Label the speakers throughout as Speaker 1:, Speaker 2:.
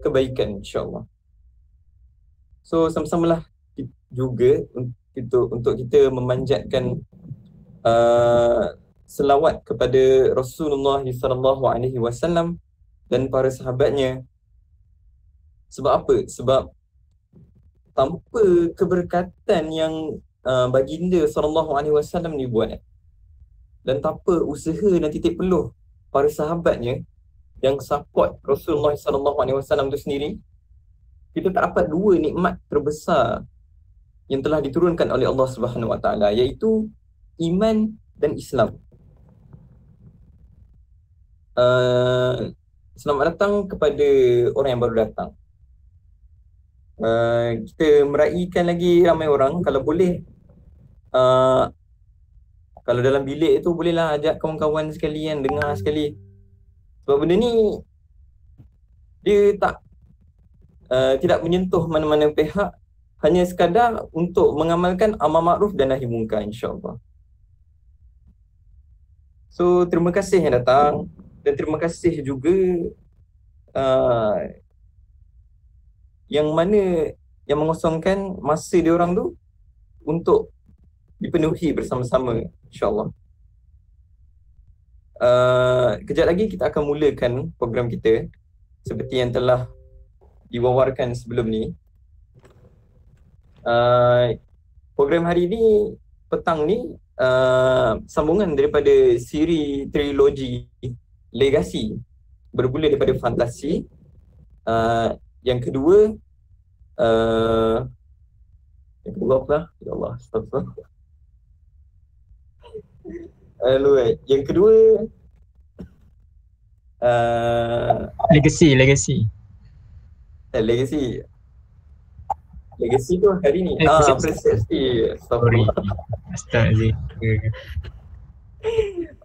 Speaker 1: kebaikan, insyaAllah. So sama-samalah juga untuk kita memanjatkan selawat kepada Rasulullah SAW dan para sahabatnya. Sebab apa? Sebab tanpa keberkatan yang baginda SAW ni buat, dan tanpa usaha dan titik peluh para sahabatnya yang support Rasulullah SAW tu sendiri, kita tak dapat dua nikmat terbesar yang telah diturunkan oleh Allah Subhanahu Wa Taala, iaitu iman dan Islam. Selamat datang kepada orang yang baru datang. Kita meraihkan lagi ramai orang. Kalau boleh, kalau dalam bilik tu bolehlah ajak kawan-kawan sekalian dengar sekali. Sebab benda ni dia tidak menyentuh mana-mana pihak, hanya sekadar untuk mengamalkan amar makruf dan nahi munkar, insya-Allah. So terima kasih yang datang, dan terima kasih juga yang mana yang mengosongkan masa dia orang tu untuk dipenuhi bersama-sama, insya-Allah. Kejap lagi kita akan mulakan program kita seperti yang telah diwawarkan sebelum ni. Program hari ni, petang ni, sambungan daripada siri trilogi Legacy, bermula daripada fantasi. Yang kedua apa? Ya Allah, astagfirullah. Yang kedua
Speaker 2: Legacy
Speaker 1: tu hari ni. Persepsi.
Speaker 2: Astagfirullah.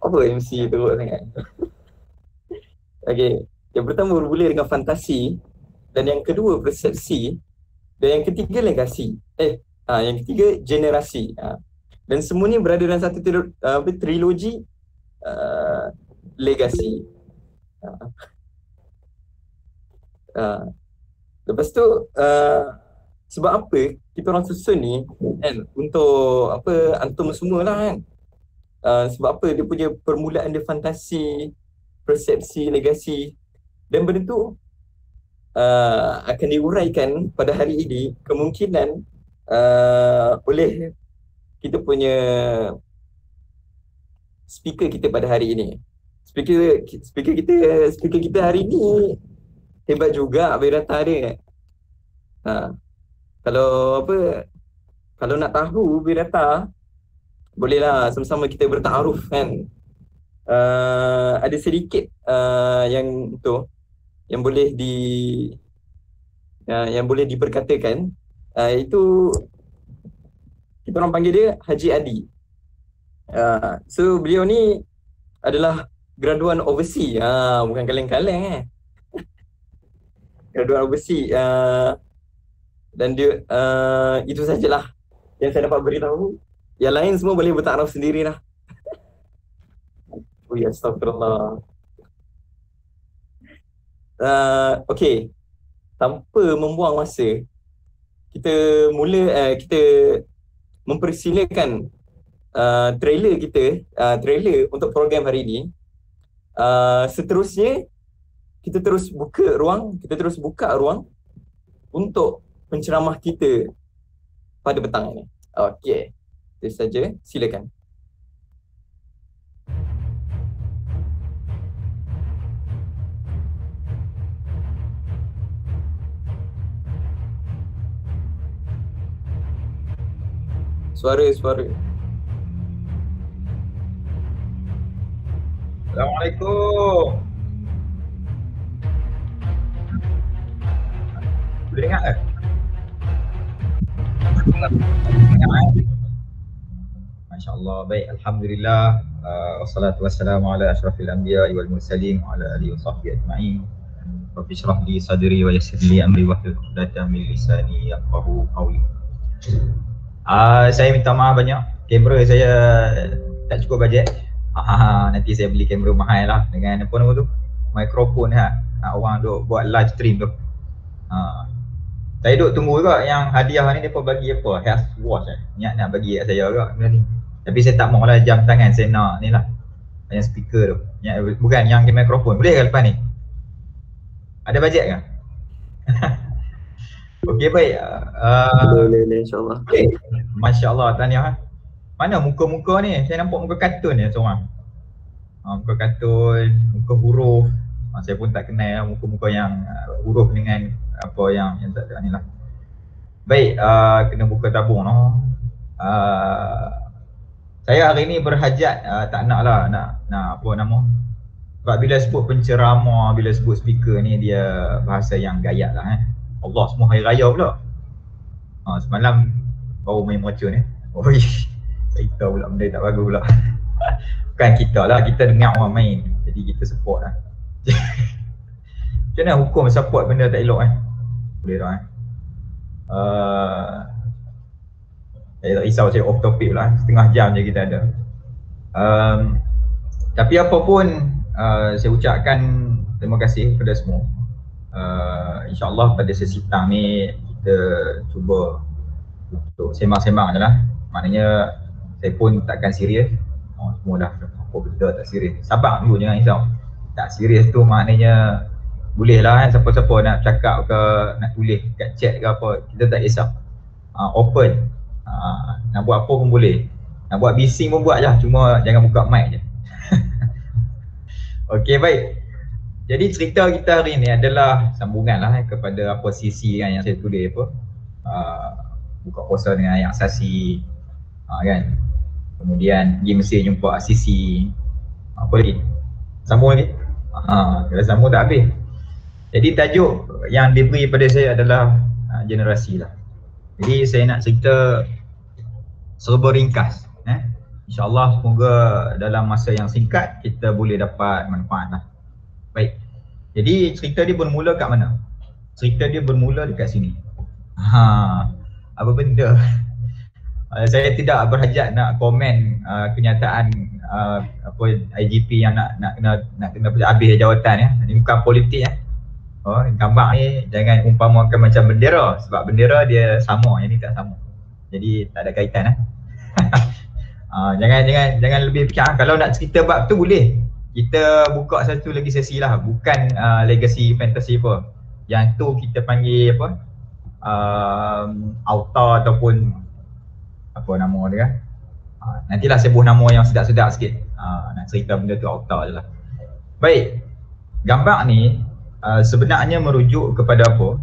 Speaker 1: Apa MC teruk sangat. Okay, yang pertama bermula dengan fantasi, dan yang kedua persepsi, dan yang ketiga legasi. Yang ketiga generasi. Dan semua ni berada dalam satu trilogi Legacy. Lepas tu sebab apa kita orang susun ni kan, untuk apa antum semua lah kan. Sebab apa dia punya permulaan dia fantasi, persepsi, legasi, dan benda tu akan diuraikan pada hari ini kemungkinan oleh kita punya speaker kita pada hari ini. Speaker kita hari ni hebat juga, biodata dia. Kalau nak tahu biodata, bolehlah sama-sama kita bertaaruf kan. Ada sedikit yang boleh yang boleh diperkatakan, itu kita orang panggil dia Haji Adi. So beliau ni adalah graduan overseas, bukan kaleng-kaleng graduan overseas, dan dia itu sajalah yang saya dapat beritahu. Yang lain semua boleh bertakraf sendirilah. Oh ya, astagfirullah. Okay, tanpa membuang masa, kita mempersilakan trailer trailer untuk program hari ini. Seterusnya kita terus buka ruang untuk penceramah kita pada petang ini. Okey, itu saja, silakan. Suara.
Speaker 3: Assalamualaikum. Boleh dengar tak? Masya-Allah, baik, alhamdulillah. Wassalatu wassalamu ala asyrafil anbiya'i wal mursalin wa ala alihi wa sahbihi ajma'in. Rabbi shrah li sadri wa yassir li amri wahlul 'uqdatam min lisani yafqahu qawli. Saya minta maaf banyak, kamera saya tak cukup bajet. Nanti saya beli kamera mahal lah dengan apa nama tu, mikrofon orang duk buat live stream tu. Saya duk tunggu juga yang hadiah ni depa bagi apa, health watch niat nak bagi kat saya juga benda ni. Tapi saya tak maulah jam tangan, saya nak ni lah yang speaker tu, bukan yang mikrofon. Boleh ke lepas ni? Ada bajet ke? Okey, baik.
Speaker 1: Boleh insyaAllah.
Speaker 3: Okay. Masya Allah, tahniah. Mana muka-muka ni? Saya nampak muka kartun ni seorang. Muka kartun, muka huruf. Saya pun tak kenal lah muka-muka yang huruf dengan apa yang tak ada ni lah. Baik, kena buka tabung noh. Saya hari ni berhajat tak nak lah nak apa nama. Sebab bila sebut penceramah, bila sebut speaker ni dia bahasa yang gayat lah Allah semua hari raya pula. Semalam baru main mocha ni. Oi, cerita pula benda tak bagus pula. Bukan kita lah, kita dengar orang main. Jadi kita support lah. Macam mana hukum support benda tak elok Boleh tak saya tak risau, saya off topic lah. Setengah jam je kita ada. Tapi apa pun saya ucapkan terima kasih kepada semua. InsyaAllah pada sesi petang ni kita cuba untuk sembang-sembang je lah. Maknanya saya pun takkan serius. Semua dah apa benda tak serius. Sabar dulu, jangan risau. Tak serius tu maknanya boleh lah siapa-siapa nak cakap ke, nak tulis kat chat ke apa, kita tak kisah. Open. Nak buat apa pun boleh. Nak buat bising pun buat je, cuma jangan buka mic je. Okey, baik. Jadi cerita kita hari ni adalah sambungan lah kepada apa sisi kan yang saya tulis apa. Buka puasa dengan ayat sasi kan. Kemudian pergi Mesir jumpa Sisi. Apa lagi? Sambung lagi? Kalau sambung tak habis. Jadi tajuk yang diberi pada saya adalah generasi lah. Jadi saya nak cerita serba ringkas. InsyaAllah semoga dalam masa yang singkat kita boleh dapat manfaat lah. Baik. Jadi cerita dia bermula kat mana? Cerita dia bermula dekat sini. Apa benda? Saya tidak berhajat nak komen kenyataan apa IGP yang nak kena habis jawatan ya. Ini bukan politik ya. Gambar ni jangan umpamakan macam bendera, sebab bendera dia sama, yang ni tak sama. Jadi tak ada kaitan jangan lebih fikir. Kalau nak cerita bab tu boleh. Kita buka satu lagi sesi lah, bukan legacy fantasy apa. Yang tu kita panggil apa? Auta ataupun apa nama dia kan. Nantilah sebut nama yang sedap-sedap sikit. Nak cerita benda tu auta je lah. Baik. Gambar ni sebenarnya merujuk kepada apa?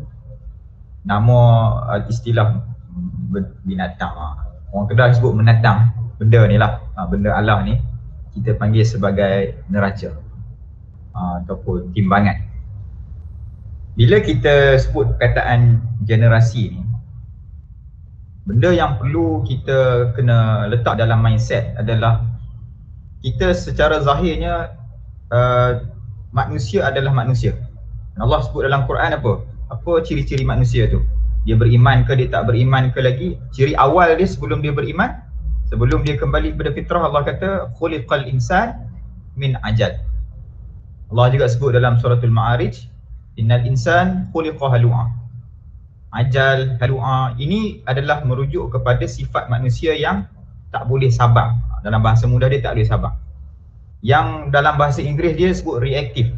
Speaker 3: Nama istilah binatang. Orang Kedah sebut menatang. Benda ni lah, benda alam ni kita panggil sebagai neraca ataupun timbangan. Bila kita sebut perkataan generasi ni, benda yang perlu kita kena letak dalam mindset adalah kita secara zahirnya manusia adalah manusia. Allah sebut dalam Quran apa? Apa ciri-ciri manusia tu? Dia beriman ke, dia tak beriman ke lagi? Ciri awal dia sebelum dia beriman, sebelum dia kembali kepada fitrah, Allah kata khuliqal insan min ajal. Allah juga sebut dalam suratul Ma'arij, innal insan khuliqa halu'a. Ajal, halu'a, ini adalah merujuk kepada sifat manusia yang tak boleh sabar. Dalam bahasa mudah dia tak boleh sabar. Yang dalam bahasa Inggeris dia sebut reaktif.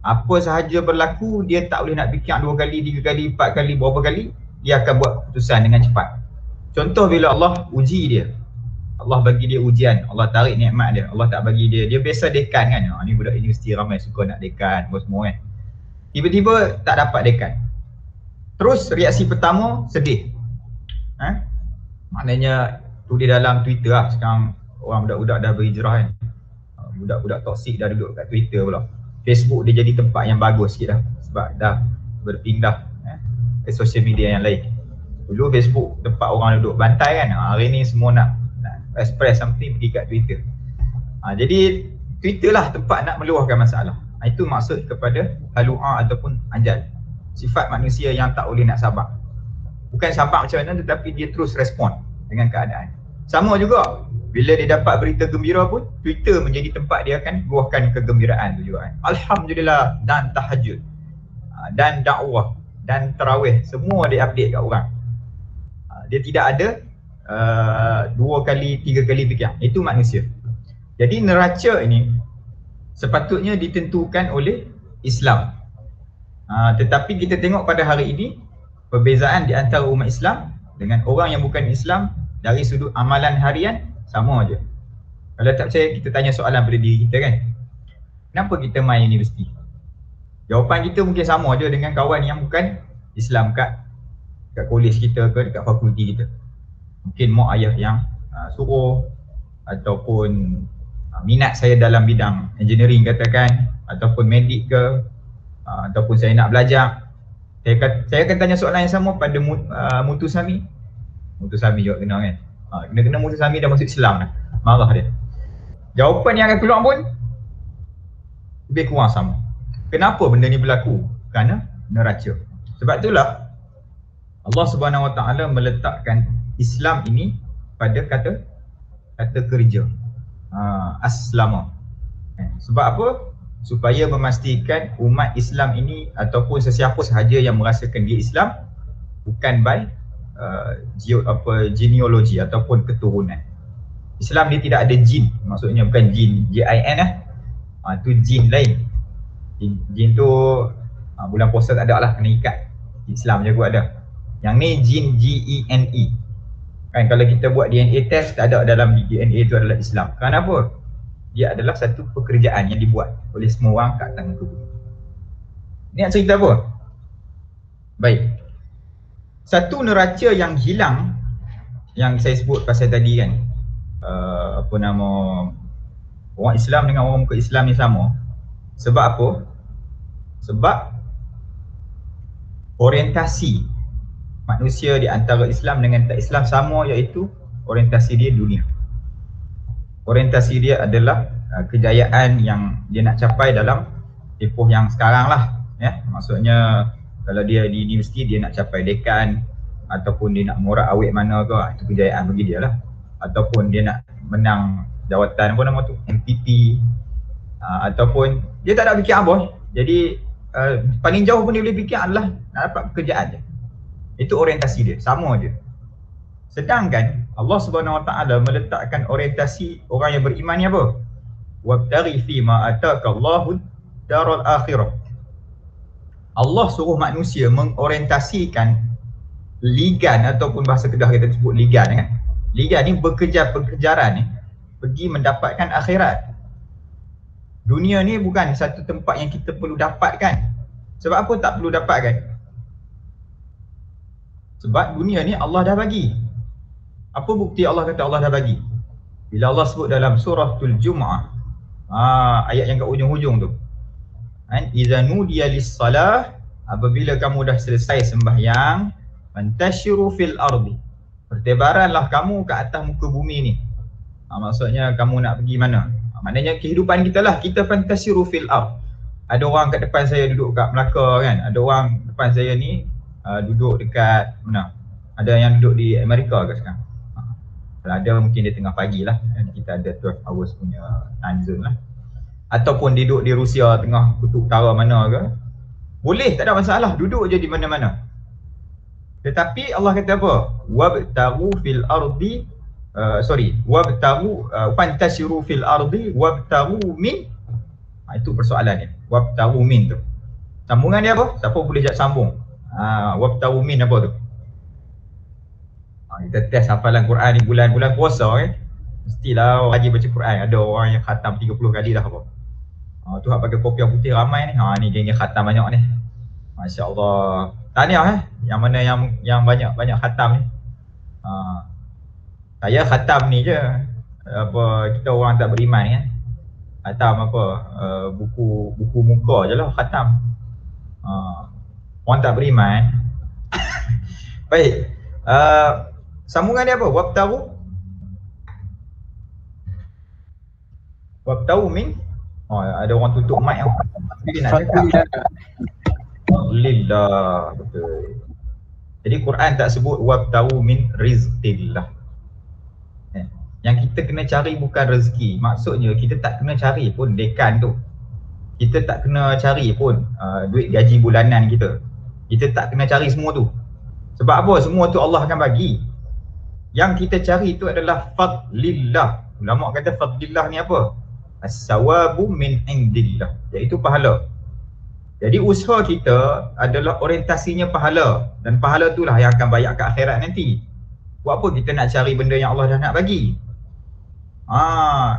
Speaker 3: Apa sahaja berlaku dia tak boleh nak fikir 2 kali, 3 kali, 4 kali, berapa kali, dia akan buat keputusan dengan cepat. Contoh bila Allah uji dia, Allah bagi dia ujian, Allah tarik nikmat dia, Allah tak bagi dia, dia biasa dekan kan. Ni budak universiti ramai suka nak dekan semua kan. Tiba-tiba tak dapat dekan. Terus reaksi pertama sedih. Maknanya tu di dalam Twitter lah. Sekarang orang budak-budak dah berhijrah kan. Budak-budak toksik dah duduk kat Twitter pula. Facebook dia jadi tempat yang bagus sikit dah, sebab dah berpindah ke social media yang lain. Dulu Facebook tempat orang duduk bantai kan. Hari ni semua nak express something pergi kat Twitter. Jadi Twitter lah tempat nak meluahkan masalah. Itu maksud kepada halu'a ataupun ajal. Sifat manusia yang tak boleh nak sabar. Bukan sabar macam mana, tetapi dia terus respon dengan keadaan. Sama juga bila dia dapat berita gembira pun, Twitter menjadi tempat dia akan luahkan kegembiraan tu juga kan. Alhamdulillah, dan tahajud, dan dakwah, dan tarawih, semua dia update kat orang. Dia tidak ada 2 kali, 3 kali fikir. Itu manusia. Jadi neraca ini sepatutnya ditentukan oleh Islam. Tetapi kita tengok pada hari ini perbezaan di antara umat Islam dengan orang yang bukan Islam dari sudut amalan harian sama aja. Kalau tak percaya, kita tanya soalan pada diri kita kan. Kenapa kita main universiti? Jawapan kita mungkin sama aja dengan kawan yang bukan Islam kat kolej kita ke dekat fakulti kita. Mungkin mak ayah yang suruh, ataupun minat saya dalam bidang engineering katakan, ataupun medik ke, ataupun saya nak belajar. Saya akan tanya soalan yang sama pada Mutu Sami. Mutu Sami juga kena kan. Kena Mutu Sami dah masuk Islam dah. Marah dia. Jawapan yang akan keluar pun lebih kurang sama. Kenapa benda ni berlaku? Kerana neraca. Sebab itulah Allah Subhanahu Wa Taala meletakkan Islam ini pada kata kerja. Aslama. Sebab apa? Supaya memastikan umat Islam ini ataupun sesiapa sahaja yang merasakan dia Islam bukan by genealogi ataupun keturunan. Islam dia tidak ada jin, maksudnya bukan jin, J-I-N tu jin lain. Jin tu bulan puasa tak ada lah, kena ikat. Islam je kot ada. Yang ni jin, G-E-N-E. Kan kalau kita buat DNA test, tak ada dalam DNA tu adalah Islam. Kenapa? Dia adalah satu pekerjaan yang dibuat oleh semua orang kat atas muka bumi. Ni nak cerita apa? Baik. Satu neraca yang hilang, yang saya sebut pasal tadi kan, orang Islam dengan orang bukan Islam ni sama. Sebab apa? Sebab orientasi manusia di antara Islam dengan tak Islam sama, iaitu orientasi dia dunia. Orientasi dia adalah kejayaan yang dia nak capai dalam tempoh yang sekarang lah, ya. Maksudnya kalau dia di universiti dia nak capai dekan, ataupun dia nak mengorak awet mana ke, itu kejayaan bagi dia lah. Ataupun dia nak menang jawatan apa nama tu, MPP, ataupun dia tak ada fikir apa. Jadi paling jauh pun dia boleh fikir adalah nak dapat pekerjaan je. Itu orientasi dia, sama je. Sedangkan Allah Subhanahu Wa Taala meletakkan orientasi orang yang beriman ni apa? Wabtaghi fi ma ataka Allahu darul akhirah. Allah suruh manusia mengorientasikan ligan, ataupun bahasa Kedah kita sebut ligan kan. Ligan ni berkejar-kejaran ni pergi mendapatkan akhirat. Dunia ni bukan satu tempat yang kita perlu dapatkan. Sebab apa tak perlu dapatkan? Sebab dunia ni Allah dah bagi. Apa bukti Allah kata Allah dah bagi? Bila Allah sebut dalam suratul Jum'ah, ayat yang kat ujung-ujung tu, iza nudiya lis-salah, apabila kamu dah selesai sembahyang, fantashiru fil ardi, bertebaranlah kamu ke atas muka bumi ni. Maksudnya kamu nak pergi mana? Maknanya kehidupan kita lah, kita fantashiru fil ard. Ada orang kat depan saya duduk kat Melaka kan, ada orang depan saya ni duduk dekat mana? Ada yang duduk di Amerika ke sekarang. Kalau ada mungkin dia tengah pagi lah, kita ada 12 hours punya time zone lah. Ataupun duduk di Rusia tengah kutub utara mana ke, boleh, tak ada masalah, duduk je di mana-mana. Tetapi Allah kata apa? Wabtagu fil ardi, wabtagu fantashiru fil ardi wabtagu min. Itu persoalannya. Wabtagu min tu. Sambungan dia apa? Siapa boleh jawab sambung? Wabtagu min apa tu? Kita test hafalan Quran ni bulan-bulan puasa kan. Mestilah orang rajin baca Quran. Ada orang yang khatam 30 kali dah apa. Tu hak pakai kopiah putih ramai ni. Ni gengnya khatam banyak ni. Masya-Allah. Tahniah yang mana yang banyak khatam ni. Saya khatam ni je. Apa, kita orang tak beriman kan. Khatam apa? Buku muka je lah khatam. Orang tak beriman. Baik. Sambungan dia apa? Wabtagu min. Ada orang tutup mic tau. Dia nak cakap. Alhamdulillah. Betul. Jadi Quran tak sebut wabtagu min rizqillah. Yang kita kena cari bukan rezeki. Maksudnya kita tak kena cari pun dekan tu. Kita tak kena cari pun duit gaji bulanan kita. Kita tak kena cari semua tu. Sebab apa? Semua tu Allah akan bagi. Yang kita cari itu adalah fadlillah. Ulama kata fadlillah ni apa? As-sawabu min indillah, iaitu pahala. Jadi usaha kita adalah orientasinya pahala, dan pahala itulah yang akan bayar ke akhirat nanti. Buat apa kita nak cari benda yang Allah dah nak bagi?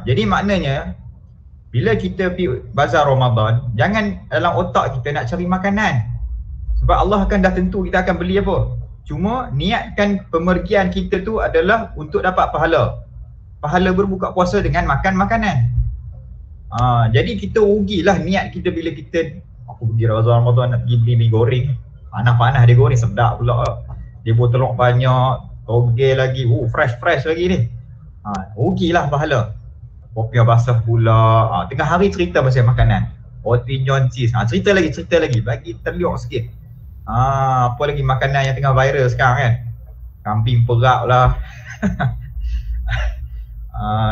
Speaker 3: Jadi maknanya bila kita pergi bazar Ramadan, jangan dalam otak kita nak cari makanan. Sebab Allah akan dah tentu kita akan beli apa. Cuma niatkan pemergian kita tu adalah untuk dapat pahala. Pahala berbuka puasa dengan makan makanan. Jadi kita rugilah niat kita bila kita aku pergi Ramadan nak pergi beli mi goreng. Panas-panas dia goreng, sedap pula. Dia buat telur banyak, toge lagi, fresh lagi ni. Rugilah pahala. Kopi basah pula. Tengah hari cerita pasal makanan. Roti john cheese. Cerita lagi. Bagi terliuk sikit. Apa lagi makanan yang tengah viral sekarang kan? Kambing perak lah.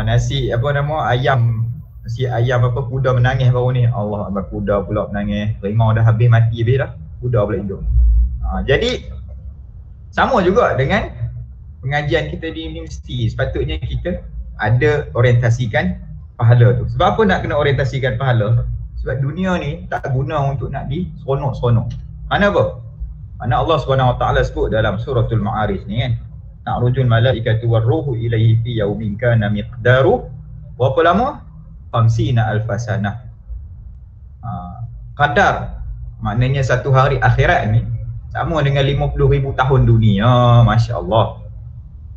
Speaker 3: Nasi apa nama, nasi ayam apa, kuda menangis baru ni. Allah Akbar, kuda pula menangis. Rimau dah habis mati dah. Kuda pula hidup. Jadi sama juga dengan pengajian kita di universiti. Sepatutnya kita ada orientasikan pahala tu. Sebab apa nak kena orientasikan pahala? Sebab dunia ni tak guna untuk nak diseronok-seronok. Mana apa? Mana Allah SWT sebut dalam suratul Ma'arij ni kan, ta'rujul malaikatu warruhu ilaihi fi yaumin kana miqdaru berapa lama? 50 alfasanah. Qadar maknanya satu hari akhirat ni sama dengan 50,000 tahun dunia. Masya Allah.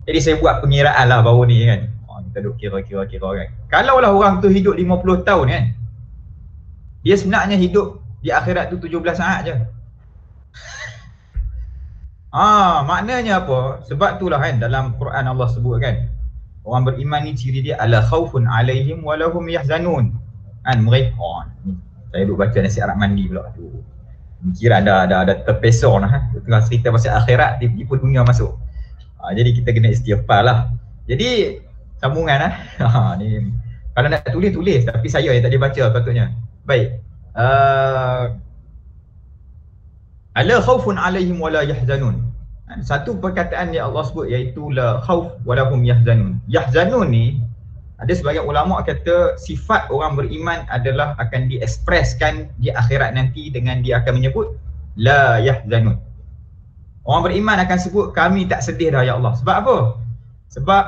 Speaker 3: Jadi saya buat pengiraan lah baru ni kan. Kita duk kira kan. Kalau lah orang tu hidup 50 tahun kan, dia sebenarnya hidup di akhirat tu 17 saat je. Maknanya apa? Sebab itulah kan dalam Quran Allah sebut kan, orang beriman ni ciri dia ala khaufun alaihim walahum yahzanun. Kan mereka. Saya duk baca nasi Arab mandi pula tu. Kira ada terpesong lah. Tengah cerita pasal akhirat, tiba-tiba dunia masuk. Jadi kita kena istighfar lah. Jadi sambungan lah. Ni kalau nak tulis, tapi saya yang tak dibaca patutnya. Baik. Ala khaufun alaihim wala yahzanun. Satu perkataan yang Allah sebut iaitu la khauf wala hum yahzanun. Yahzanun ni ada sebagian ulama kata sifat orang beriman adalah akan diekspreskan di akhirat nanti dengan dia akan menyebut la yahzanun. Orang beriman akan sebut kami tak sedih dah ya Allah. Sebab apa? Sebab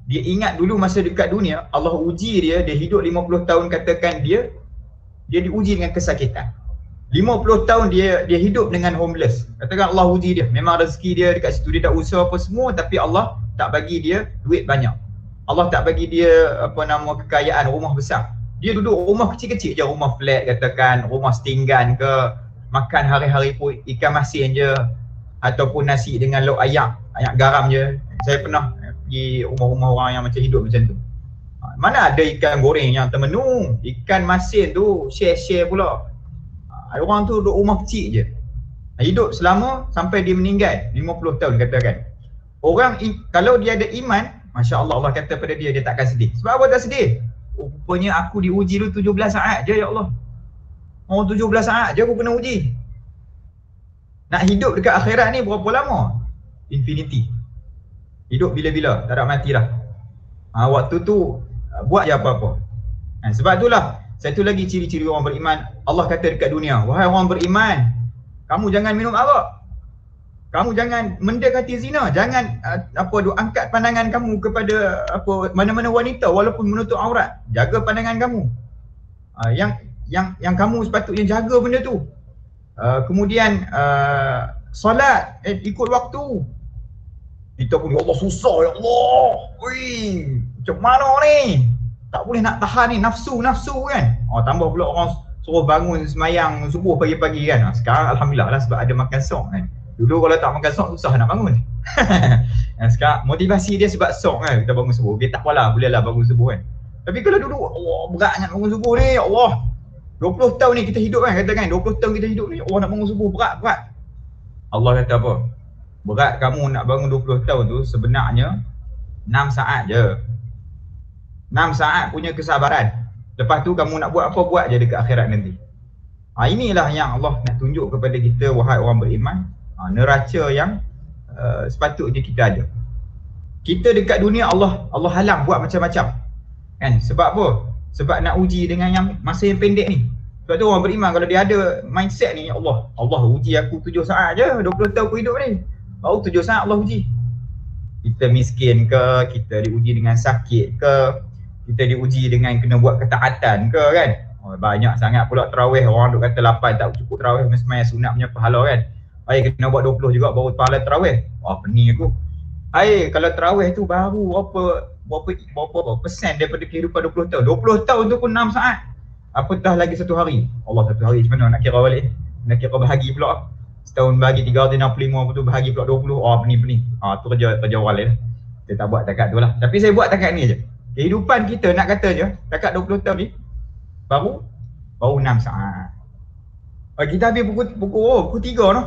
Speaker 3: dia ingat dulu masa dekat dunia Allah uji dia hidup 50 tahun, katakan dia diuji dengan kesakitan. 50 tahun dia hidup dengan homeless. Katakan Allah uji dia, memang rezeki dia dekat situ, dia dah usaha apa semua, tapi Allah tak bagi dia duit banyak. Allah tak bagi dia kekayaan, rumah besar. Dia duduk rumah kecil-kecil je, rumah flat katakan, rumah setinggan ke, makan hari-hari pun ikan masin je ataupun nasi dengan lauk ayak garam je. Saya pernah pergi rumah-rumah orang yang macam hidup macam tu. Mana ada ikan goreng yang termenu, ikan masin tu share-share pula. Orang tu duduk rumah kecil je, hidup selama sampai dia meninggal 50 tahun katakan. Orang kalau dia ada iman, Masya Allah, Allah kata pada dia takkan sedih. Sebab apa tak sedih? Rupanya aku diuji dulu 17 saat je ya Allah. 17 saat je aku kena uji. Nak hidup dekat akhirat ni berapa lama? Infinity. Hidup bila-bila, tak ada mati dah. Waktu tu buat je apa-apa. Sebab itulah satu lagi ciri-ciri orang beriman. Allah kata dekat dunia, wahai orang beriman, kamu jangan minum arak, kamu jangan mendekati zina, jangan angkat pandangan kamu kepada mana-mana wanita walaupun menutup aurat. Jaga pandangan kamu. Yang kamu sepatutnya jaga benda tu. Kemudian solat ikut waktu. Kita pun ya Allah susah ya Allah. Macam mana ni? Tak boleh nak tahan ni nafsu kan. Tambah pula orang suruh bangun semayang subuh pagi-pagi kan. Sekarang Alhamdulillah lah sebab ada makan sok kan. Dulu kalau tak makan sok susah nak bangun. Sekarang motivasi dia sebab sok kan, kita bangun subuh. Okay, tak apalah, bolehlah bangun subuh kan. Tapi kalau dulu Allah berat nak bangun subuh ni, ya Allah. 20 tahun ni kita hidup kan, katakan 20 tahun kita hidup ni, Allah nak bangun subuh berat. Allah kata apa? Berat kamu nak bangun 20 tahun tu sebenarnya 6 saat je. 6 saat punya kesabaran. Lepas tu kamu nak buat apa, buat je dekat akhirat nanti. Inilah yang Allah nak tunjuk kepada kita, wahai orang beriman, neraca yang sepatutnya kita ada. Kita dekat dunia Allah halang buat macam-macam. Kan? Sebab apa? Sebab nak uji dengan yang masa yang pendek ni. Sebab tu orang beriman kalau dia ada mindset ni, ya Allah uji aku 7 saat je, 20 tahun aku hidup ni. Baru 7 saat Allah uji. Kita miskin ke, kita diuji dengan sakit ke, kita diuji dengan kena buat ketaatan ke kan. Banyak sangat pula tarawih, orang duk kata 8 tak cukup tarawih, sembahyang sunat punya pahala kan. Kena buat 20 juga baru pahala tarawih. Pening aku. Kalau tarawih tu baru berapa persen daripada kehidupan 20 tahun. 20 tahun tu pun 6 saat. Apatah lagi 1 hari. Allah, 1 hari macam mana nak kira balik? Nak kira bahagi pula. Setahun bahagi 365, lepas tu bahagi pula 20. Pening. Tu kerja awal lah. Kita tak buat takat tu lah. Tapi saya buat takat ni je. Kehidupan kita nak kata je, takat 20 tahun ni baru 6 saat. Kita habis pukul 3 tu.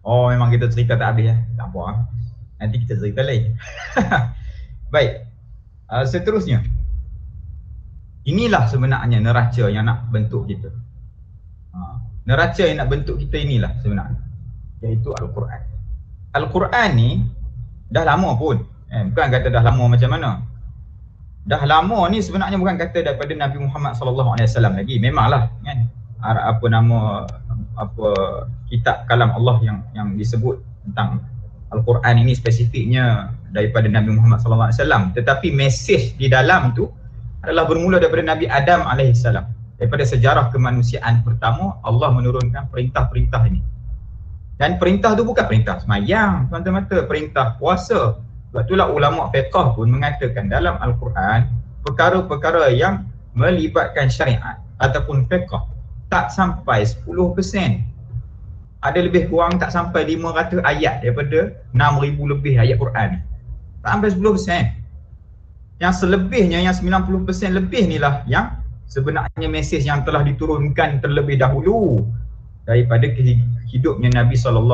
Speaker 3: Memang kita cerita tak habis tak apa. Nanti kita cerita lain. Baik. Seterusnya. Inilah sebenarnya neraca yang nak bentuk kita. Neraca yang nak bentuk kita inilah sebenarnya, iaitu Al-Quran. Al-Quran ni dah lama pun. Bukan kata dah lama macam mana. Dah lama ni sebenarnya bukan kata daripada Nabi Muhammad SAW lagi. Memanglah kan, kitab kalam Allah yang disebut tentang Al-Quran ini spesifiknya daripada Nabi Muhammad SAW. Tetapi mesej di dalam tu adalah bermula daripada Nabi Adam AS. Daripada sejarah kemanusiaan pertama, Allah menurunkan perintah-perintah ini. Dan perintah tu bukan perintah semayang, semata-mata perintah puasa. Sebab itulah ulama' fiqh pun mengatakan dalam Al-Quran, perkara-perkara yang melibatkan syariat ataupun fiqh tak sampai 10%. Ada lebih kurang tak sampai 500 ayat daripada 6,000 lebih ayat Quran. Tak sampai 10%. Yang selebihnya, yang 90% lebih inilah yang sebenarnya mesej yang telah diturunkan terlebih dahulu daripada hidupnya Nabi SAW.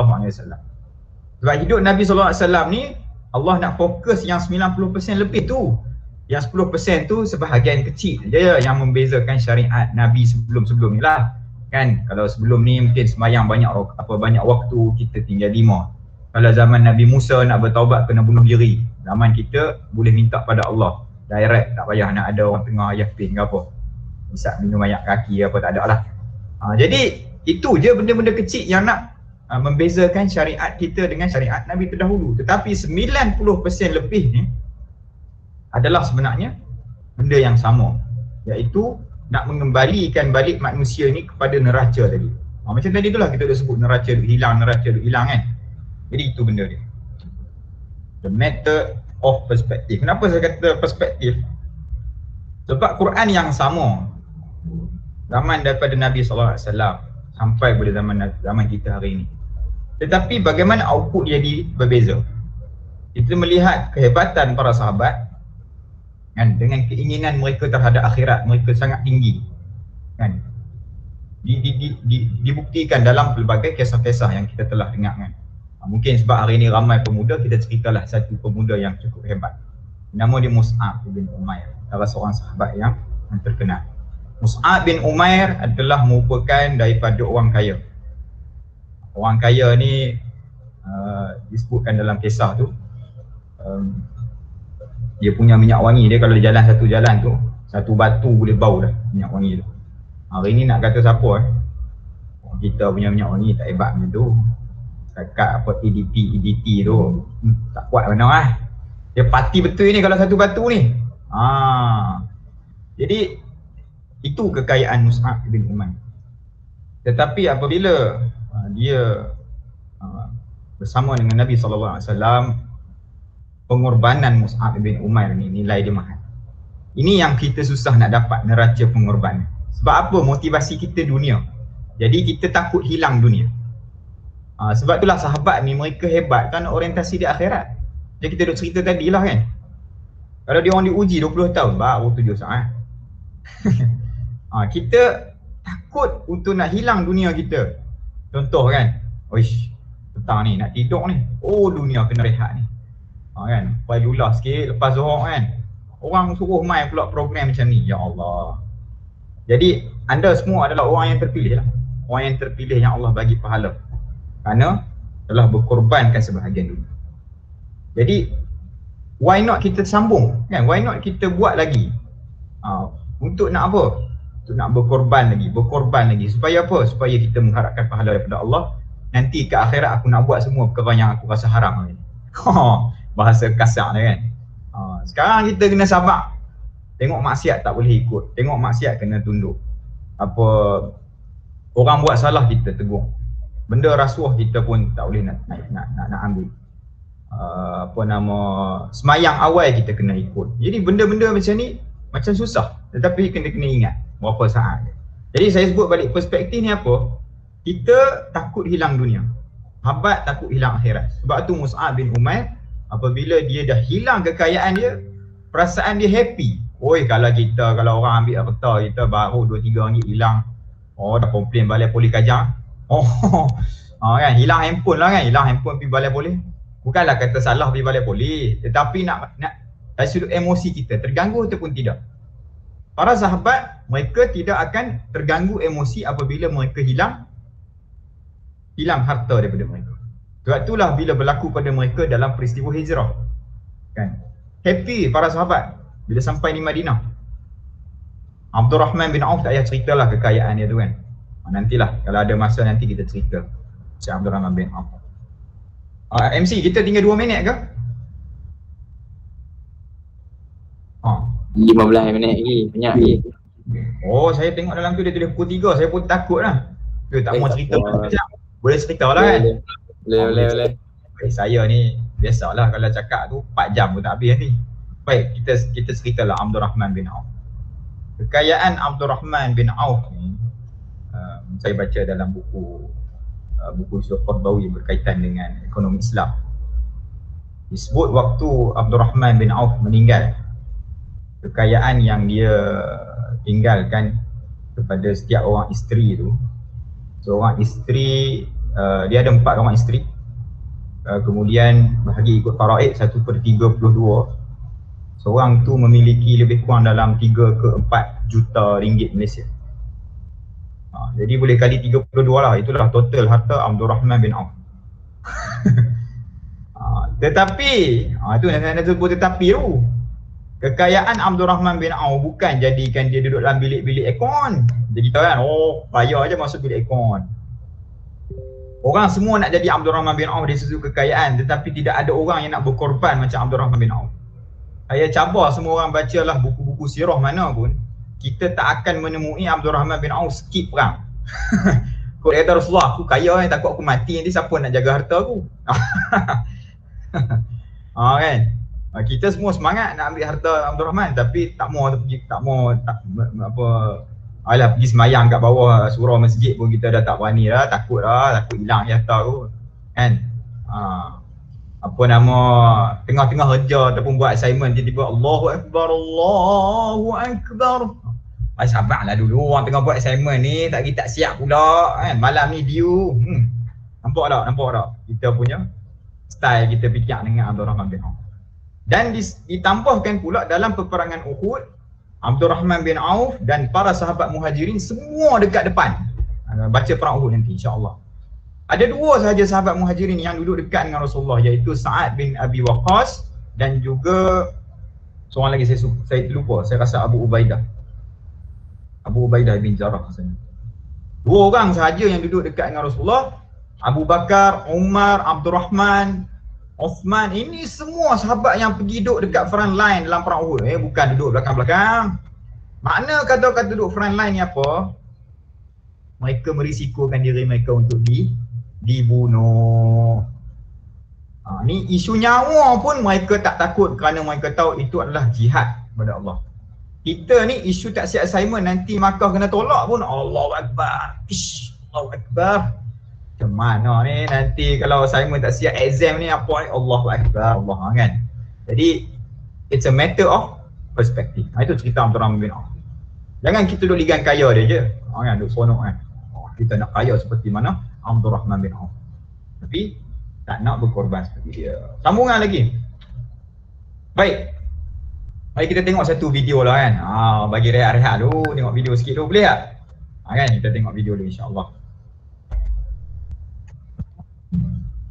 Speaker 3: Sebab hidup Nabi SAW ni, Allah nak fokus yang 90% lebih tu. Yang 10% tu sebahagian kecil je yang membezakan syariat Nabi sebelum-sebelum ni lah. Kan, kalau sebelum ni mungkin semayang banyak waktu, kita tinggal 5. Kalau zaman Nabi Musa nak bertaubat kena bunuh diri. Zaman kita boleh minta pada Allah direct, tak payah nak ada orang tengah yakin ke apa. Bisa minum air kaki apa, tak ada lah. Jadi itu je benda-benda kecil yang nak membezakan syariat kita dengan syariat Nabi terdahulu. Tetapi 90% lebih ni adalah sebenarnya benda yang sama, iaitu nak mengembalikan balik manusia ni kepada neraca tadi. Macam tadi itulah kita dah sebut neraca duk hilang kan. Jadi itu benda dia. The matter of perspective. Kenapa saya kata perspektif? Sebab Quran yang sama zaman daripada Nabi SAW sampai pada zaman kita hari ini. Tetapi bagaimana output dia berbeza. Kita melihat kehebatan para sahabat kan, dengan keinginan mereka terhadap akhirat mereka sangat tinggi kan. Dibuktikan dalam pelbagai kisah-kisah yang kita telah dengar kan. Mungkin sebab hari ini ramai pemuda, kita ceritalah satu pemuda yang cukup hebat. Nama dia Mus'ab bin Umair, salah seorang sahabat yang terkenal. Mus'ab bin Umair adalah merupakan daripada orang kaya. Orang kaya ni disebutkan dalam kisah tu, dia punya minyak wangi dia kalau jalan satu jalan tu, satu batu boleh bau dah minyak wangi tu. Hari ni nak kata siapa kita punya minyak wangi tak hebat macam tu. Dekat EDT tu tak kuat mana lah. Dia pati betul ni kalau satu batu ni. Jadi itu kekayaan Mus'ab bin Umair. Tetapi apabila dia bersama dengan Nabi SAW, pengorbanan Mus'ab bin Umair ni nilai dia mahal. Ini yang kita susah nak dapat neraca pengorbanan. Sebab apa? Motivasi kita dunia. Jadi kita takut hilang dunia. Sebab itulah sahabat ni mereka hebat kan orientasi di akhirat. Jadi kita duk cerita tadi lah kan. Kalau dia orang diuji 20 tahun baru 7 saat. Kita takut untuk nak hilang dunia kita. Contoh kan, oish, petang ni nak tidur ni, dunia kena rehat ni. Kan, payulah sikit lepas zuhur kan. Orang suruh main pula program macam ni, ya Allah. Jadi anda semua adalah orang yang terpilih lah. orang yang terpilih yang Allah bagi pahala kerana telah berkorbankan sebahagian dunia. Jadi why not kita sambung kan, why not kita buat lagi untuk nak apa, untuk nak berkorban lagi supaya apa, supaya kita mengharapkan pahala daripada Allah. Nanti ke akhirat aku nak buat semua perkara yang aku rasa haram ni. Bahasa kasar ni kan. Sekarang kita kena sabar. Tengok maksiat tak boleh ikut, tengok maksiat kena tunduk. Apa, orang buat salah kita tegur, benda rasuah kita pun tak boleh nak ambil. Apa nama, semayang awal kita kena ikut. Jadi benda-benda macam ni macam susah, tetapi kena ingat berapa saat. Jadi saya sebut balik perspektif ni apa? Kita takut hilang dunia, sahabat takut hilang akhirat. Sebab tu Mus'ab bin Umair apabila dia dah hilang kekayaan dia, perasaan dia happy. Oi, kalau orang ambil harta kita baru 2-3 ringgit hilang, dah komplain balai polis Kajang. Kan, hilang handphone lah kan, hilang handphone pergi balai polis. Bukanlah kata salah pergi balai polis, tetapi nak dari sudut emosi kita terganggu ataupun tidak. Para sahabat mereka tidak akan terganggu emosi apabila mereka hilang harta daripada mereka. Sebab itulah bila berlaku pada mereka dalam peristiwa hijrah, kan, happy para sahabat bila sampai di Madinah. Abdul Rahman bin Auf tak payah ceritalah kekayaan dia tu kan. Nantilah kalau ada masa nanti kita cerita Syekh Abdul Rahman bin Auf. MC kita tinggal 2 minit ke?
Speaker 1: 15 minit lagi, banyak lagi.
Speaker 3: Oh, saya tengok dalam tu dia tulis pukul 3, saya pun takut lah. Dia tak mau cerita macam. Boleh cerita lah kan? Boleh. Saya ni biasalah kalau cakap tu 4 jam pun tak habis ni. Baik, kita ceritalah Abdul Rahman bin Auf. Kekayaan Abdul Rahman bin Auf ni saya baca dalam buku Yusuf Qardawi berkaitan dengan ekonomi Islam. Disebut waktu Abdul Rahman bin Auf meninggal, kekayaan yang dia tinggalkan kepada setiap orang isteri tu, seorang isteri, dia ada 4 orang isteri, kemudian bahagi ikut faraid 1/32. Seorang tu memiliki lebih kurang dalam 3 ke 4 juta ringgit Malaysia. Jadi boleh kali 32 lah, itulah total harta Abdul Rahman bin Auf. Tetapi, itu nak sebut tetapi tu, kekayaan Abdul Rahman bin Auf bukan jadikan dia duduk dalam bilik-bilik aircon. Jadi kita kan, kaya aja masuk bilik aircon. Orang semua nak jadi Abdul Rahman bin Auf dari sudut kekayaan, tetapi tidak ada orang yang nak berkorban macam Abdul Rahman bin Auf. Saya cabar semua orang bacalah buku-buku sirah mana pun, kita tak akan menemui Abdul Rahman bin Auf skip perang. Kau kata Rasulullah, aku kaya ni, takut aku mati nanti siapa nak jaga harta aku. Kan? Kita semua semangat nak ambil harta Abdul Rahman, tapi tak mau pergi pergi semayang kat bawah surau masjid pun kita dah tak berani dah, takut hilang harta tu. Kan? Apa nama, tengah-tengah kerja ataupun buat assignment tiba-tiba Allahu Akbar, Allahu Akbar. Sabarlah dulu, orang tengah buat assignment ni tak siap pula kan, malam ni due. Nampak tak? Kita punya style kita fikir dengan Abdul Rahman bin Auf. Dan ditambahkan pula dalam peperangan Uhud, Abdul Rahman bin Auf dan para sahabat muhajirin semua dekat depan. Baca perang Uhud nanti insya-Allah. Ada 2 sahaja sahabat muhajirin yang duduk dekat dengan Rasulullah, iaitu Sa'ad bin Abi Waqqas dan juga seorang lagi saya lupa, saya rasa Abu Ubaidah bin Jarrah rasanya. 2 orang sahaja yang duduk dekat dengan Rasulullah. Abu Bakar, Umar, Abdul Rahman, Uthman, ini semua sahabat yang pergi duduk dekat front line dalam perang Uhud. Bukan duduk belakang-belakang. Makna kata-kata duduk front line ni apa? Mereka merisikokan diri mereka untuk dibunuh. Ni isu nyawa pun mereka tak takut kerana mereka tahu itu adalah jihad kepada Allah. Kita ni isu tak siap assignment, nanti Makkah kena tolak pun Allahu Akbar. Allahu Akbar. Macam mana ni nanti kalau assignment tak siap, exam ni apa ni, Allahu Akbar, Allah kan. Jadi it's a matter of perspective. Itu cerita Abdul Rahman bin Auf. Jangan kita duduk ligan kaya dia je. Kan duduk sonok kan. Kita nak kaya seperti mana Abdul Rahman bin Auf, tapi tak nak berkorban seperti dia. Sambungan lagi. Baik, mari kita tengok satu video lah kan. Bagi rehat-rehat dulu, tengok video sikit dulu, boleh tak? Kan kita tengok video dulu insya-Allah.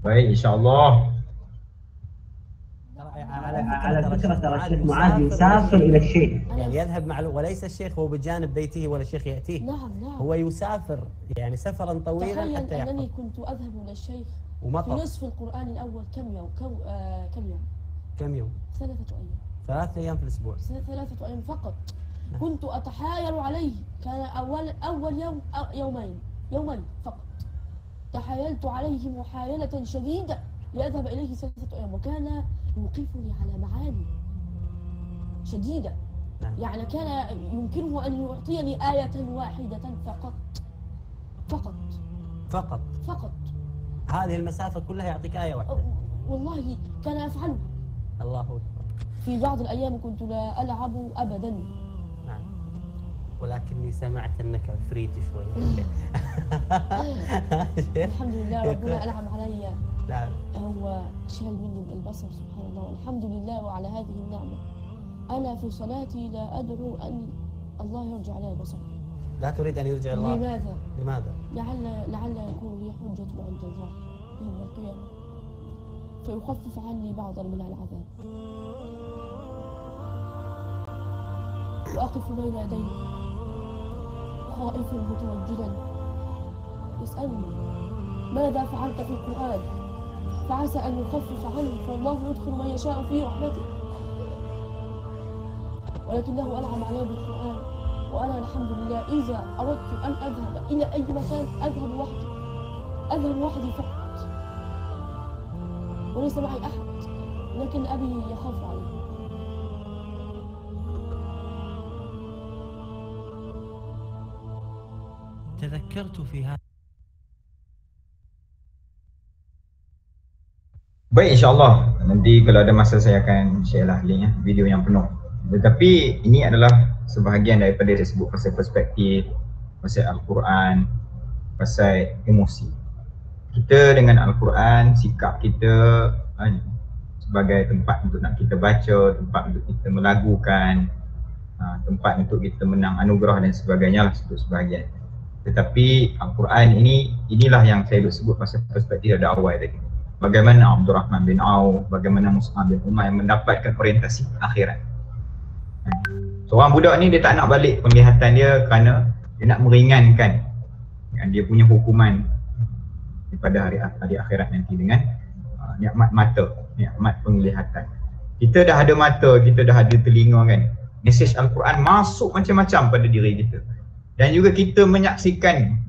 Speaker 3: Baik, insyaAllah.
Speaker 4: على فكرة ترى الشيخ معاذ يسافر إلى الشيخ، يعني يذهب مع وليس الشيخ هو بجانب بيته ولا الشيخ يأتيه.
Speaker 5: نعم
Speaker 4: هو يسافر يعني سفرا طويلا حتى
Speaker 5: تخيل
Speaker 4: يحفظ.
Speaker 5: أنني كنت أذهب إلى الشيخ في
Speaker 4: ومطر
Speaker 5: نصف القرآن الأول كم يوم؟
Speaker 4: كم يوم؟
Speaker 5: 3 أيام.
Speaker 4: 3 أيام في الأسبوع.
Speaker 5: 3 أيام فقط. كنت أتحايل عليه، كان أول يوم يومين فقط. تحايلت عليه محايلة شديدة لأذهب إليه 3 أيام، وكان يوقفني على معاني شديدة. يعني كان يمكنه أن يعطيني آية واحدة فقط.
Speaker 4: هذه المسافة كلها يعطيك آية واحدة.
Speaker 5: والله كان يفعلها.
Speaker 4: الله أكبر.
Speaker 5: في بعض الأيام كنت لا ألعب أبدا.
Speaker 4: نعم. ولكني سمعت أنك عفريت شوي.
Speaker 5: الحمد لله ربنا أنعم علي.
Speaker 4: نعم.
Speaker 5: هو شال مني البصر سبحان الله، والحمد لله على هذه النعمة. أنا في صلاتي لا أدعو أن الله يرجع علي البصر.
Speaker 4: لا تريد أن يرجع الله؟ لماذا؟
Speaker 5: لعل يكون لي حجة عند الله يوم القيامة فيخفف عني بعضا من العذاب، وأقف بين يديه خائفا متوجدا يسألني ماذا فعلت في القرآن، فعسى أن يخفف عنه، فالله يدخل من يشاء في رحمته، ولكنه أنعم علي بالقرآن. وأنا الحمد لله إذا أردت أن أذهب إلى أي مكان أذهب وحدي فقط، وليس معي أحد، لكن أبي يخاف علي.
Speaker 4: تذكرت في هذا.
Speaker 3: Baik, insyaAllah nanti kalau ada masa saya akan share lah link video yang penuh. Tetapi ini adalah sebahagian daripada saya sebut pasal perspektif, pasal Al-Quran, pasal emosi. Kita dengan Al-Quran, sikap kita sebagai tempat untuk nak kita baca, tempat untuk kita melagukan, tempat untuk kita menang anugerah dan sebagainya lah sebut sebahagian. Tetapi Al-Quran inilah yang saya sebut pasal perspektif ada awal tadi. Bagaimana Abdul Rahman bin Auf, bagaimana Mus'ab bin Umair yang mendapatkan orientasi akhirat. Seorang budak ni dia tak nak balik penglihatan dia kerana dia nak meringankan dia punya hukuman daripada hari akhirat nanti dengan nikmat mata, nikmat penglihatan. Kita dah ada mata, kita dah ada telinga kan. Mesej Al-Quran masuk macam-macam pada diri kita. Dan juga kita menyaksikan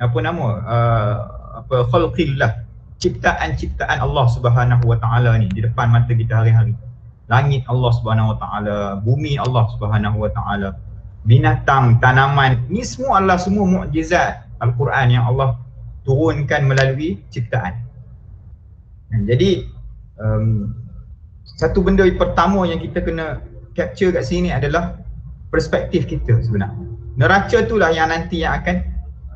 Speaker 3: khalqillah, ciptaan-ciptaan Allah Subhanahu Wa Taala ni di depan mata kita hari-hari. Langit Allah Subhanahu Wa Taala, bumi Allah Subhanahu Wa Taala, binatang, tanaman, ni semua adalah semua mukjizat Al-Quran yang Allah turunkan melalui ciptaan. Jadi satu benda pertama yang kita kena capture kat sini adalah perspektif kita sebenarnya. Neraca itulah yang nanti yang akan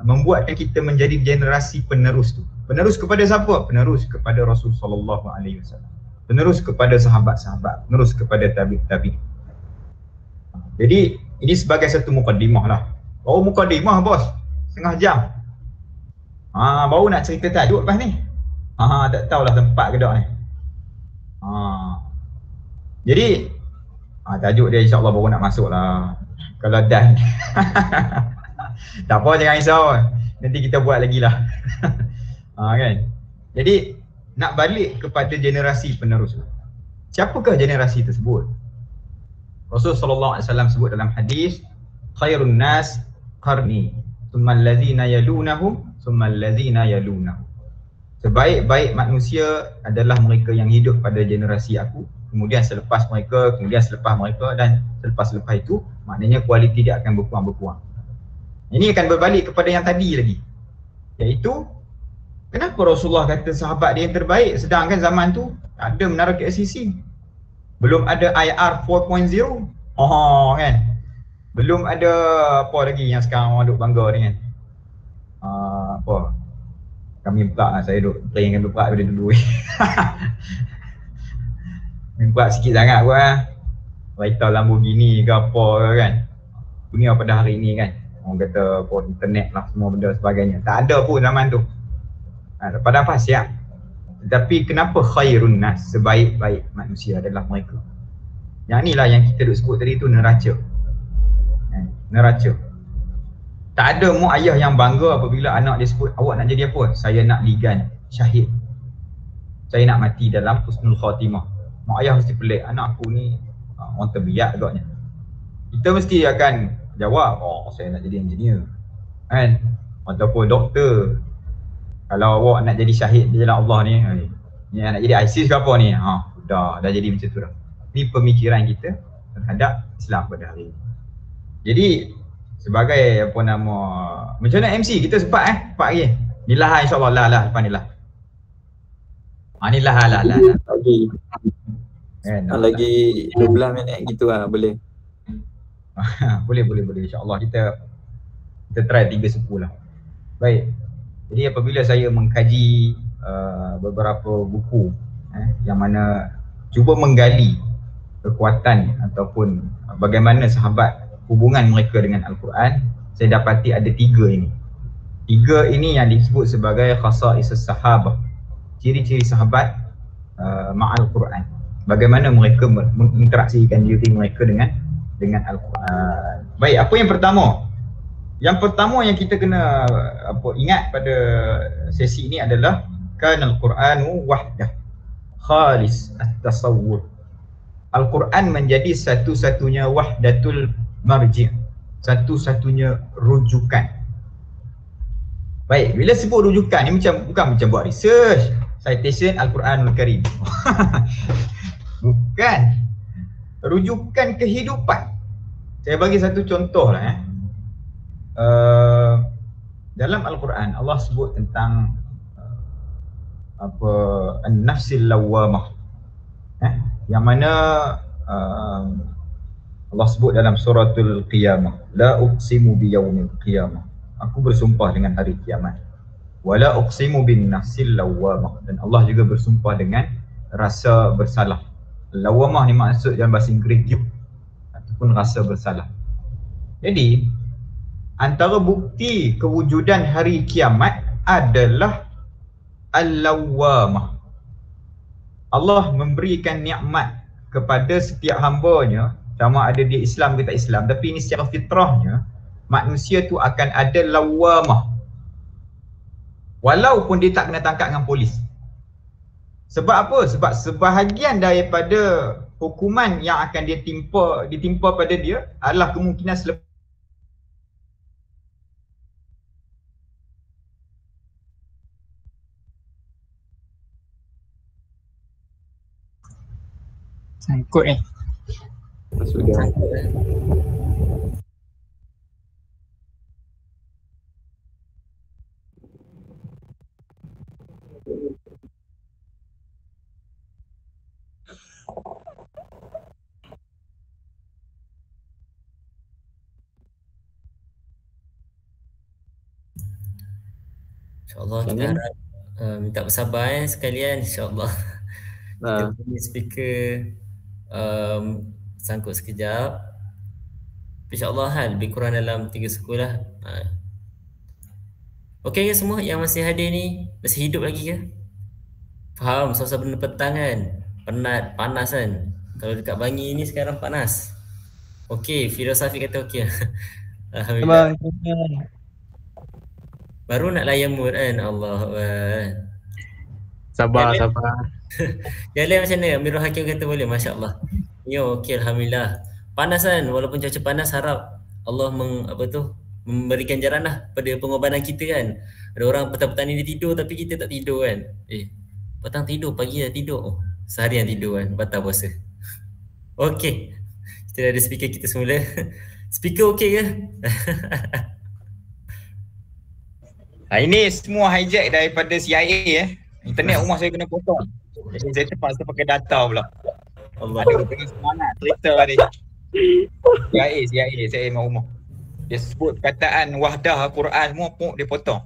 Speaker 3: membuatkan kita menjadi generasi penerus tu. Penerus kepada siapa? Penerus kepada Rasul sallallahu alaihi wasallam. Penerus kepada sahabat-sahabat, penerus kepada tabi'-tabi'. Jadi ini sebagai satu mukaddimah lah. Baru mukaddimah bos, setengah jam. Baru nak cerita tajuk lepas ni. Tak tahulah tempat ke tak ni. Jadi tajuk dia insyaAllah baru nak masuk lah. Kalau dah tak apa, jangan risau. Nanti kita buat lagi lah. Kan? Jadi nak balik kepada generasi penerus. Siapakah generasi tersebut? Rasul sallallahu alaihi wasallam sebut dalam hadis, khairun nas qarni, thumma allazina yalunahum, thumma allazina yalunahum. Sebaik-baik manusia adalah mereka yang hidup pada generasi aku, kemudian selepas mereka, kemudian selepas mereka, dan selepas-selepas itu, maknanya kualiti dia akan berkurang-berkurang. Ini akan berbalik kepada yang tadi lagi, iaitu kenapa Rasulullah kata sahabat dia yang terbaik, sedangkan zaman tu tak ada menara KLCC, belum ada IR 4.0, kan, belum ada apa lagi yang sekarang orang duk bangga ni kan, kami pula saya duk playing dengan pula daripada dulu. Pula sikit sangat kot kereta Lamborghini ke apa kan, dunia pada hari ni kan, orang kata internet lah semua benda sebagainya, tak ada pun zaman tu. Pada apa siap. Tetapi kenapa khairun nas, sebaik-baik manusia adalah mereka. Yang inilah yang kita duk sebut tadi tu neraca. Neraca. Tak ada mak ayah yang bangga apabila anak dia sebut, awak nak jadi apa? Saya nak ligan syahid. Saya nak mati dalam husnul khatimah. Mak ayah mesti pelik, anak aku ni orang terbiak agaknya. Kita mesti akan jawab, oh saya nak jadi engineer, kan? Ataupun doktor. Kalau awak nak jadi syahid di jalan Allah ni, ni nak jadi ISIS ke apa ni? Dah jadi macam tu dah. Ini pemikiran kita terhadap Islam pada hari ini. Jadi sebagai apa nama, macam mana MC kita sempat 4 hari. Ni lah insya-Allah lah depan ni lah. Ni lah.
Speaker 1: Lagi lagi 12 minit gitu lah, boleh.
Speaker 3: boleh insya-Allah kita try 3 suku lah. Baik. Jadi apabila saya mengkaji beberapa buku yang mana cuba menggali kekuatan ataupun bagaimana sahabat hubungan mereka dengan Al-Quran, saya dapati ada 3 ini. 3 ini yang disebut sebagai khasa'is sahabah. Ciri-ciri sahabat ma'al Quran. Bagaimana mereka menginteraksikan diri mereka dengan Al-Quran. Baik, apa yang pertama? Yang pertama yang kita kena ingat pada sesi ini adalah kana al-Qur'anu wahdah khalis at-tasawwur. Al-Quran menjadi satu-satunya wahdatul marji', satu-satunya rujukan. Baik, bila sebut rujukan ni bukan macam buat research, citation Al-Quranul Karim. Bukan. Rujukan kehidupan. Saya bagi satu contoh lah dalam Al-Quran Allah sebut tentang an-nafsil lawwamah, yang mana Allah sebut dalam suratul Qiyamah, la uqsimu biyaumil qiyamah, aku bersumpah dengan hari kiamat. Wala uqsimu bin nafsil lawwamah, dan Allah juga bersumpah dengan rasa bersalah. Lawwamah ni maksud dalam bahasa Inggeris guilt ataupun rasa bersalah. Jadi antara bukti kewujudan hari kiamat adalah al-lawwamah. Allah memberikan nikmat kepada setiap hambanya, sama ada dia Islam ke tak Islam, tapi ini secara fitrahnya manusia tu akan ada lawwamah walaupun dia tak kena tangkap dengan polis. Sebab apa? Sebab sebahagian daripada hukuman yang akan ditimpa pada dia adalah kemungkinan selepas
Speaker 2: Sangkut
Speaker 1: Masuk dia.
Speaker 6: InsyaAllah kita harap minta bersabar sekalian, insyaAllah. Kita punya speaker sangkut sekejap. InsyaAllah lebih kurang dalam 3 suku lah. Okey ke semua yang masih hadir ni? Masih hidup lagi ke? Faham suasana petang kan? Penat, panas kan? Kalau dekat Bangi ni sekarang panas. Okey, Firosafi kata okey. Alhamdulillah. Baru nak layan mood kan? Allah.
Speaker 2: Sabar.
Speaker 6: Jalan macam mana? Amirul Hakim kata boleh, Masya Allah. Yo, okey, Alhamdulillah. Panas kan? Walaupun cuaca panas, harap Allah memberikan jalan lah pada pengorbanan kita kan. Ada orang petang-petang ni dia tidur tapi kita tak tidur kan. Petang tidur, pagi dah tidur. Seharian tidur kan, batal puasa. Okey, kita dah ada speaker kita semula. Speaker okey ke?
Speaker 3: Ini semua hijack daripada CIA Internet rumah saya kena potong. Jadi saya terpaksa pakai data pula.
Speaker 6: Allah.
Speaker 3: Ada kena semangat cerita tadi. CIA saya rumah. Dia sebut perkataan wahdah Al-Quran semua pun dia potong.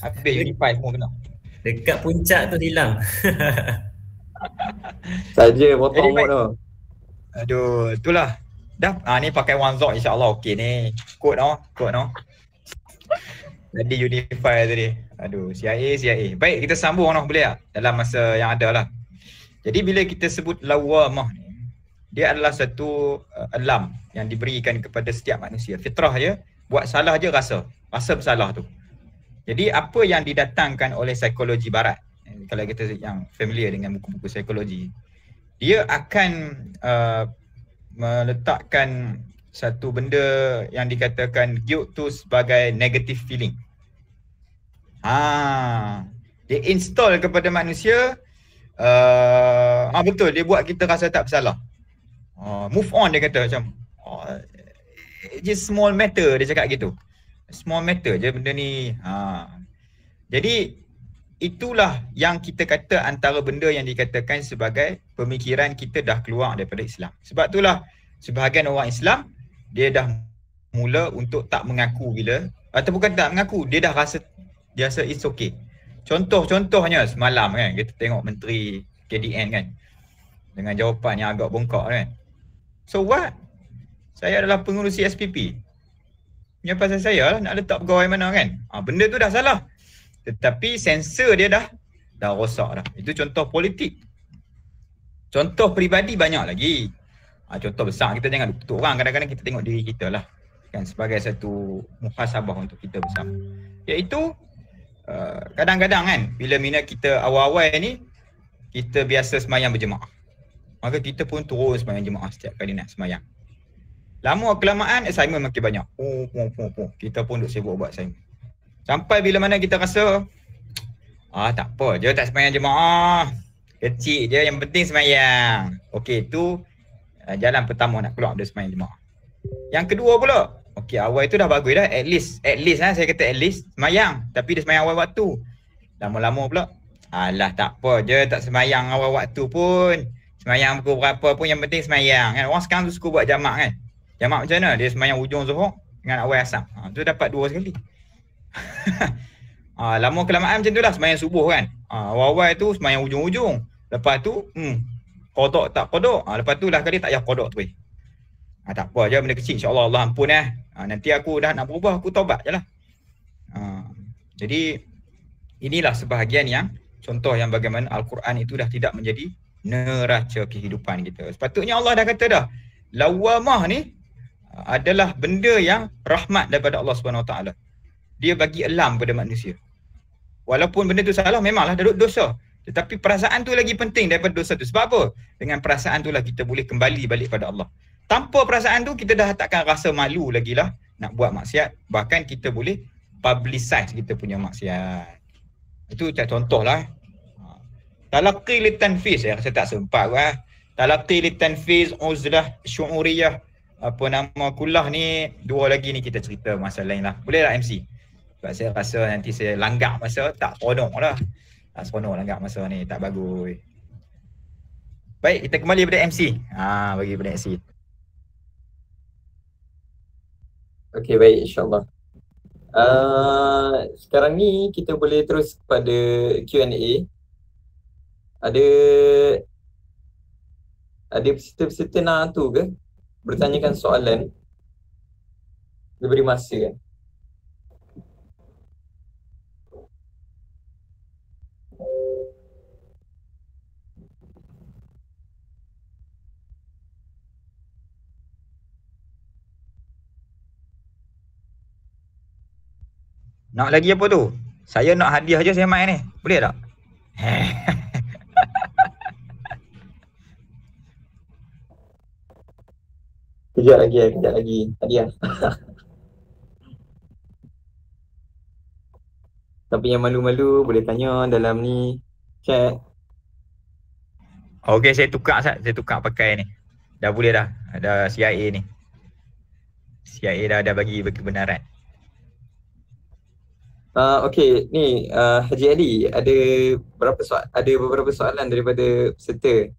Speaker 3: Habis Unify semua kena.
Speaker 6: Dekat puncak tu hilang.
Speaker 1: Saja potong mood tu.
Speaker 3: Aduh, itulah. Dah ni pakai OneZog insya-Allah okey ni. Kod no. Tadi Unify tadi. Aduh, CIA. Baik, kita sambung noh, boleh tak? Dalam masa yang ada lah. Jadi bila kita sebut lawamah ni, dia adalah satu alam yang diberikan kepada setiap manusia. Fitrah je, buat salah je rasa bersalah tu. Jadi apa yang didatangkan oleh psikologi barat, kalau kita yang familiar dengan buku-buku psikologi, dia akan meletakkan satu benda yang dikatakan guilt tu sebagai negative feeling. Dia install kepada manusia, betul, dia buat kita rasa tak bersalah. Move on, dia kata macam just small matter, dia cakap gitu. Small matter je benda ni. Jadi itulah yang kita kata antara benda yang dikatakan sebagai pemikiran kita dah keluar daripada Islam. Sebab itulah sebahagian orang Islam dia dah mula untuk tak mengaku bila, atau bukan tak mengaku, dia dah rasa it's okay. Contohnya semalam kan kita tengok Menteri KDN kan dengan jawapan yang agak bongkak kan. So what? Saya adalah pengurusi SPP. Punya pasal saya lah nak letak pegawai mana kan. Benda tu dah salah. Tetapi sensor dia dah rosak dah. Itu contoh politik. Contoh peribadi banyak lagi. Contoh besar kita jangan tutup orang, kadang-kadang kita tengok diri kita lah kan sebagai satu muhasabah untuk kita bersama. Iaitu kadang-kadang kan bila minat kita awal-awal ni kita biasa semayang berjemaah. Maka kita pun turun semayang jemaah setiap kali nak semayang. Lama kelamaan assignment makin banyak. Kita pun duk sibuk buat assignment. Sampai bila mana kita rasa tak apa je tak semayang jemaah. Kecil je, yang penting semayang. Okey, tu jalan pertama nak keluar dari semayang jemaah. Yang kedua pula, okey, awal itu dah bagus dah, at least lah, saya kata at least semayang, tapi dia semayang awal waktu. Lama-lama pula, alah tak apa je tak semayang awal waktu pun. Semayang pukul berapa pun yang penting semayang kan. Orang sekarang tu suka buat jamak kan. Jamak macam mana? Dia semayang ujung Zuhur dengan awal Asar. Tu dapat 2 sekali. Lama kelamaan macam tu lah semayang subuh kan. Awal-awal tu semayang ujung-ujung. Lepas tu qada tak qada. Lepas tu lah kali tak payah qada tu. Tak apa je, benda kecil, insya-Allah Allah ampun nanti aku dah nak berubah, aku taubat je lah. Jadi inilah sebahagian yang contoh yang bagaimana Al-Quran itu dah tidak menjadi neraca kehidupan kita. Sepatutnya Allah dah kata dah, lawamah ni adalah benda yang rahmat daripada Allah Subhanahu Wa Taala. Dia bagi alam pada manusia. Walaupun benda tu salah, memanglah dosa. Tetapi perasaan tu lagi penting daripada dosa tu. Sebab apa? Dengan perasaan tu lah kita boleh kembali balik pada Allah. Tanpa perasaan tu kita dah takkan rasa malu lagi lah nak buat maksiat. Bahkan kita boleh publicize kita punya maksiat. Itu contoh lah. Talaqi litanfiz, saya tak sempat lah. Talaqi litanfiz, uzlah syu'uriyah, apa nama kulah ni, 2 lagi ni kita cerita masa lain lah. Boleh tak MC? Sebab saya rasa nanti saya langgak masa, tak seronok lah. Tak seronok langgak masa ni, tak bagus. Baik, kita kembali pada MC. Bagi pada MC.
Speaker 1: Okey, baik, insyaAllah. Sekarang ni kita boleh terus pada Q&A. Ada peserta-peserta nak tu ke? Bertanyakan soalan. Dia beri masa kan?
Speaker 3: Nak lagi apa tu? Saya nak hadiah je saya main ni. Boleh tak?
Speaker 1: Kejap lagi. Hadiah. Tapi yang malu-malu boleh tanya dalam ni chat.
Speaker 3: Okey, saya tukar pakai ni. Dah boleh dah. Ada CIA ni. CIA dah bagi kebenaran.
Speaker 1: Okey, ni Haji Ali ada beberapa soalan daripada peserta.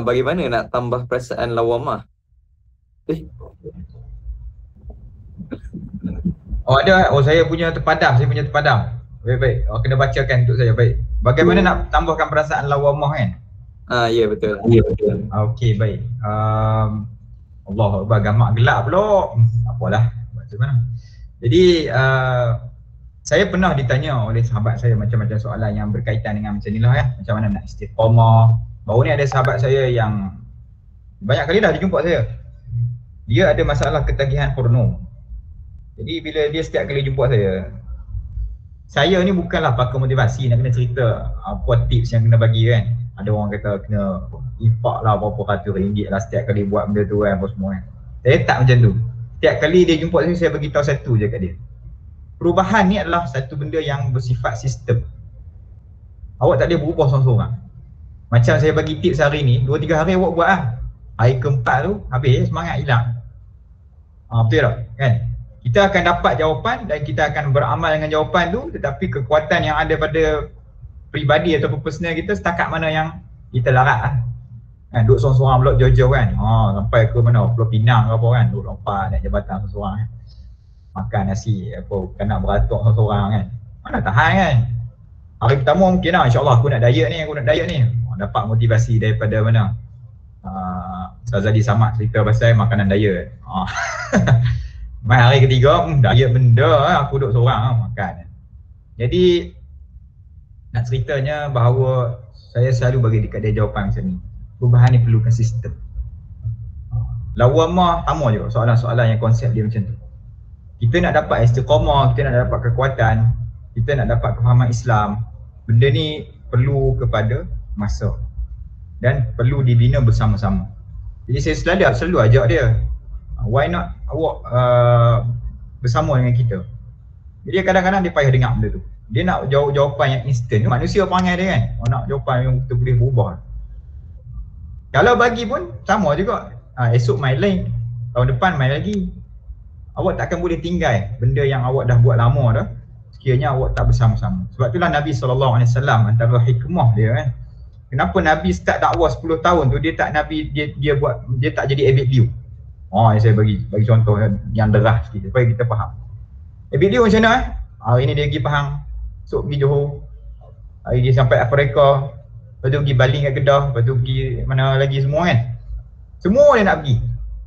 Speaker 1: Bagaimana nak tambah perasaan lawamah?
Speaker 3: Ada. Saya punya terpadam. Baik. Kena bacakan untuk saya. Baik. Bagaimana nak tambahkan perasaan lawamah kan?
Speaker 1: Ya betul.
Speaker 3: Okey, baik. Allah Akbar, gamak gelap pula. Apalah. Macam mana? Jadi saya pernah ditanya oleh sahabat saya macam-macam soalan yang berkaitan dengan macam inilah ya. Macam mana nak istiqamah. Baru ni ada sahabat saya yang banyak kali dah dia jumpa saya. Dia ada masalah ketagihan porno. Jadi bila dia setiap kali jumpa saya ni bukanlah pakar motivasi nak kena cerita apa tips yang kena bagi kan. Ada orang kata kena infak lah berapa ratus ringgit lah setiap kali buat benda tu kan, apa semua kan. Saya tak macam tu. Setiap kali dia jumpa saya beritahu satu je kat dia. Perubahan ni adalah satu benda yang bersifat sistem. Awak tak boleh berubah seorang-seorang. Macam saya bagi tips hari ni, 2-3 hari awak buat lah. Hari keempat tu habis semangat hilang. Betul tak? Kan? Kita akan dapat jawapan dan kita akan beramal dengan jawapan tu, tetapi kekuatan yang ada pada peribadi ataupun personal kita setakat mana yang kita larat lah. Kan, duduk seorang-seorang blok jauh-jauh kan. Sampai ke mana? Pulau Pinang ke apa kan, duduk lompat naik jabatan seorang-seorang kan. Makan nasi apa kena beratuk seorang-seorang kan. Mana tahan kan. Hari pertama mungkin lah, insyaAllah aku nak diet ni. Dapat motivasi daripada mana? Ustaz Samad cerita pasal makanan diet. Mai hari ketiga, diet benda lah, aku duduk seorang makan. Jadi nak ceritanya bahawa saya selalu bagi dekat dia jawapan macam ni. Perubahan ni perlukan sistem. Lawamah sama juga soalan-soalan yang konsep dia macam tu. Kita nak dapat istiqamah, kita nak dapat kekuatan, kita nak dapat kefahaman Islam, benda ni perlu kepada masa dan perlu dibina bersama-sama. Jadi saya selalu ajak dia, why not awak bersama dengan kita. Jadi kadang-kadang dia payah dengar benda tu. Dia nak jawapan yang instant. Manusia perangai dia kan, nak jawapan yang kita boleh berubah. Kalau bagi pun sama juga. Esok main lain, tahun depan main lagi. Awak takkan boleh tinggal benda yang awak dah buat lama dah sekiranya awak tak bersama-sama. Sebab itulah Nabi SAW antara hikmah dia kan. Kenapa Nabi start dakwah 10 tahun tu dia tak jadi Abid Liu. Saya bagi contoh yang derah sikit supaya kita faham. Abid Liu macam mana hari ni dia pergi Pahang, esok pergi Johor, hari dia sampai Afrika, lepas tu pergi Bali kat Kedah, lepas tu pergi mana lagi semua kan. Semua dia nak pergi.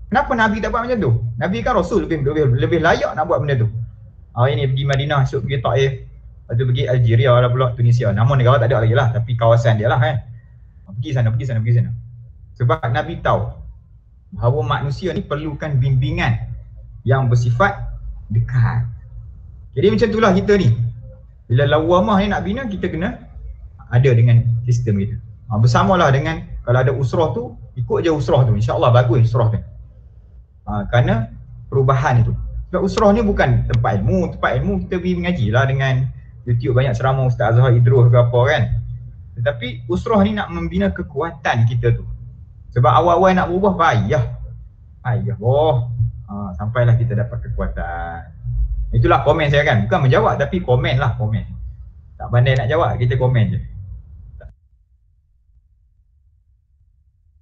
Speaker 3: Kenapa Nabi tak buat macam tu? Nabi kan Rasul lebih layak nak buat benda tu. Hari ni pergi Madinah, esok pergi Taif, lepas tu pergi Algeria lah pula, Tunisia. Nama negara tak ada lagi lah, tapi kawasan dia lah kan. Pergi sana. Sebab Nabi tahu bahawa manusia ni perlukan bimbingan yang bersifat dekat. Jadi macam itulah kita ni. Bila lawamah ni nak bina, kita kena ada dengan sistem kita. Bersamalah dengan, kalau ada usrah tu, ikut je usrah tu. InsyaAllah bagus usrah tu. Kerana perubahan itu. Sebab usrah ni bukan tempat ilmu kita pergi mengaji lah dengan YouTube banyak ceramah Ustaz Azhar Idrus ke apa kan. Tetapi usrah ni nak membina kekuatan kita tu. Sebab awal-awal nak berubah payah. Sampailah kita dapat kekuatan. Itulah komen saya kan. Bukan menjawab tapi komen lah, komen. Tak pandai nak jawab, kita komen je.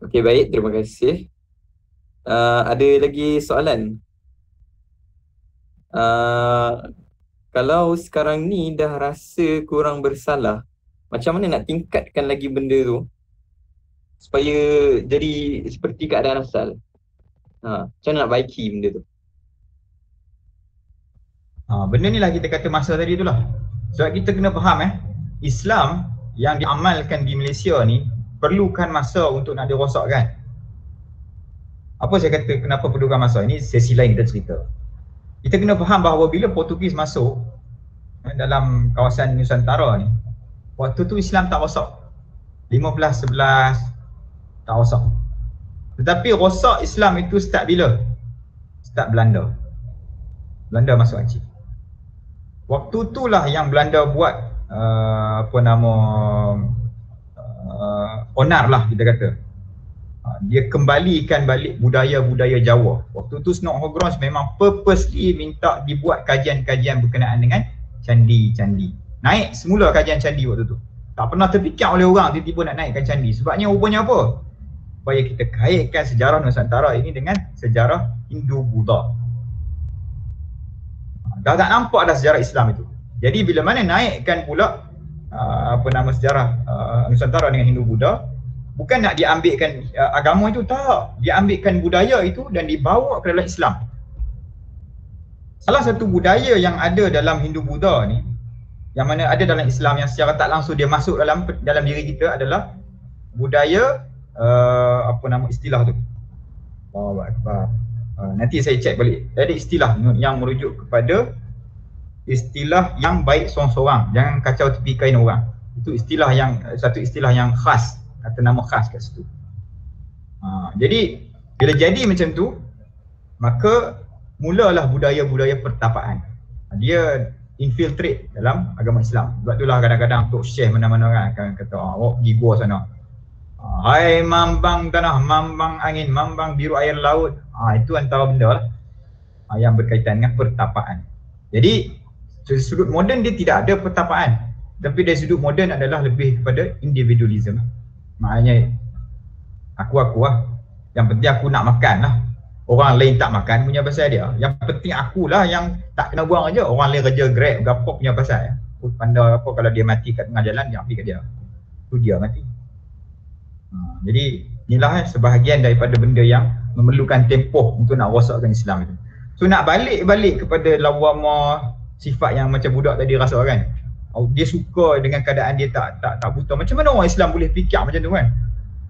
Speaker 1: Okey, baik, terima kasih. Ada lagi soalan? Kalau sekarang ni dah rasa kurang bersalah, macam mana nak tingkatkan lagi benda tu supaya jadi seperti keadaan asal? Macam mana nak baiki benda tu?
Speaker 3: Benda ni lah kita kata masa tadi tu lah. Sebab kita kena faham Islam yang diamalkan di Malaysia ni perlukan masa untuk nak dirosakkan. Apa saya kata kenapa perlukan masa? Ini sesi lain kita cerita. Kita kena faham bahawa bila Portugis masuk dalam kawasan Nusantara ni, waktu tu Islam tak rosak. 15-11 tak rosak. Tetapi rosak Islam itu start bila? Start Belanda. Belanda masuk Aceh. Waktu itulah yang Belanda buat onar lah kita kata. Dia kembalikan balik budaya-budaya Jawa. Waktu tu Senok Hogrons memang purposely minta dibuat kajian-kajian berkenaan dengan candi-candi. Naik semula kajian candi waktu tu. Tak pernah terfikir oleh orang tiba-tiba nak naikkan candi. Sebabnya rupanya apa? Supaya kita kaitkan sejarah Nusantara ini dengan sejarah Hindu-Buddha. Dah tak nampak dah sejarah Islam itu. Jadi bila mana naikkan pula sejarah Nusantara dengan Hindu-Buddha, bukan nak diambilkan agama itu, tak. Diambilkan budaya itu dan dibawa ke dalam Islam. salah satu budaya yang ada dalam Hindu Buddha ni, yang mana ada dalam Islam yang secara tak langsung dia masuk dalam diri kita adalah budaya apa nama istilah tu? Allahu Akbar. Nanti saya cek balik. Ada istilah yang merujuk kepada istilah yang baik seorang-seorang, jangan kacau tepi kain orang. Itu istilah yang satu istilah yang khas, kata nama khas kat situ. Jadi bila jadi macam tu, maka mulalah budaya-budaya pertapaan. Dia infiltrate dalam agama Islam. Sebab itulah kadang-kadang Tok Syekh mana-mana kan kata, awak pergi gua sana. Hai mambang tanah, mambang angin, mambang biru air laut. Itu antara benda lah yang berkaitan dengan pertapaan. Jadi dari sudut moden dia tidak ada pertapaan, tapi dari sudut moden adalah lebih kepada individualism. Maknanya aku lah, yang penting aku nak makan lah. Orang lain tak makan punya pasal dia. Yang penting akulah yang tak kena buang aja. Orang lain kerja Grab gapok punya pasal. Pandai apa kalau dia mati kat tengah jalan, dia ambil kat dia. Tu dia mati. Jadi inilah sebahagian daripada benda yang memerlukan tempoh untuk nak rosakkan Islam itu. So nak balik kepada lawama sifat yang macam budak tadi rasa kan. Dia suka dengan keadaan dia tak buta. Macam mana orang Islam boleh fikir macam tu kan?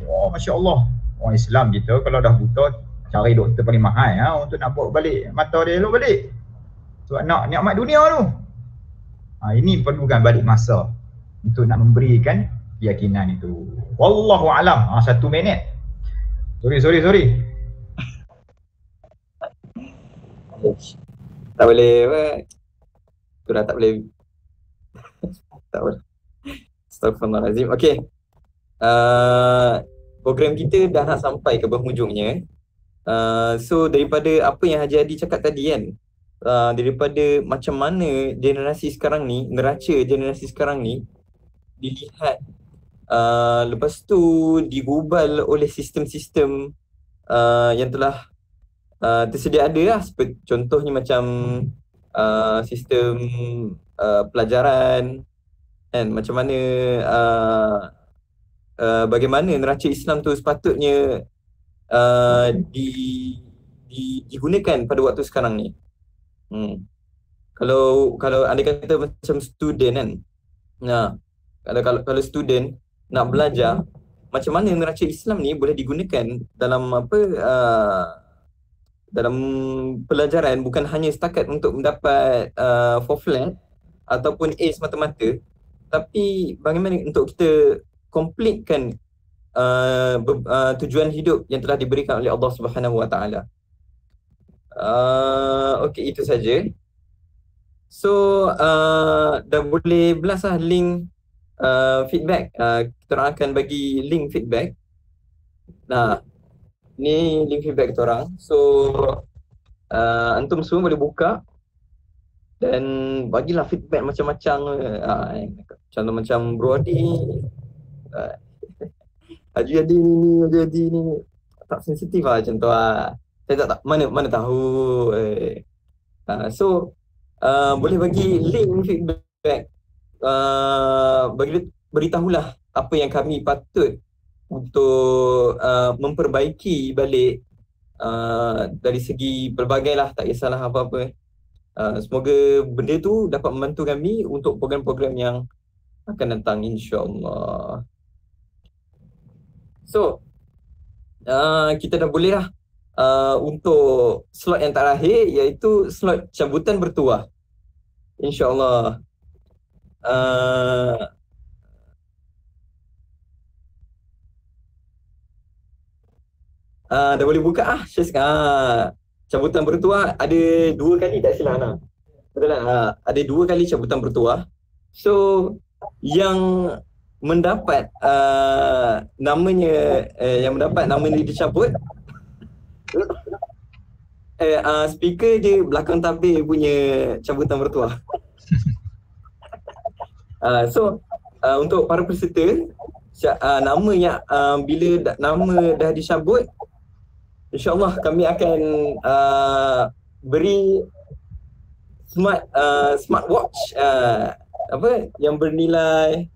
Speaker 3: Oh Masya Allah. Orang Islam kita kalau dah buta cari doktor paling mahal untuk nak bawa balik mata dia elok balik. Sebab nak nikmat dunia tu. Ini perlukan balik masa untuk nak memberikan keyakinan itu. Wallahu alam. 1 minit. Sorry.
Speaker 1: Tak boleh apa? Sudah tak boleh. Tak boleh. Astaghfirullahalazim. Okey. Program kita dah nak sampai ke penghujungnya. So daripada apa yang Haji Adi cakap tadi kan, daripada macam mana generasi sekarang ni, neraca generasi sekarang ni dilihat, lepas tu digubal oleh sistem-sistem yang telah tersedia ada lah. Seperti contohnya macam sistem pelajaran kan, macam mana bagaimana neraca Islam tu sepatutnya digunakan pada waktu sekarang ni. Kalau anda kata macam student kan, kalau student nak belajar macam mana neraca Islam ni boleh digunakan dalam dalam pelajaran, bukan hanya setakat untuk mendapat 4 flat ataupun A semata-mata, tapi bagaimana untuk kita completekan tujuan hidup yang telah diberikan oleh Allah Subhanahu Wa Taala. Okey, itu saja. So dah boleh belas lah link feedback. Kita orang akan bagi link feedback. Nah, ni link feedback kita orang. So antum semua boleh buka dan bagilah feedback macam-macam. Contoh macam Bro Adi, Haji Adi ni tak sensitif lah contoh lah. Saya tak mana tahu. So boleh bagi link feedback, beritahulah apa yang kami patut untuk memperbaiki balik dari segi pelbagai lah, tak kisahlah apa-apa. Semoga benda tu dapat membantu kami untuk program-program yang akan datang, insya-Allah. So kita dah boleh lah untuk slot yang terakhir, iaitu slot cabutan bertuah, insya-Allah. Dah boleh buka Syed. Cabutan bertuah ada 2 kali tak silap nak. Betul tak? Ada 2 kali cabutan bertuah. So yang mendapat namanya yang mendapat nama ni dicabut, speaker dia belakang tabir punya cabutan bertuah. So untuk para peserta, nama yang bila nama dah dicabut, InsyaAllah kami akan beri smartwatch yang bernilai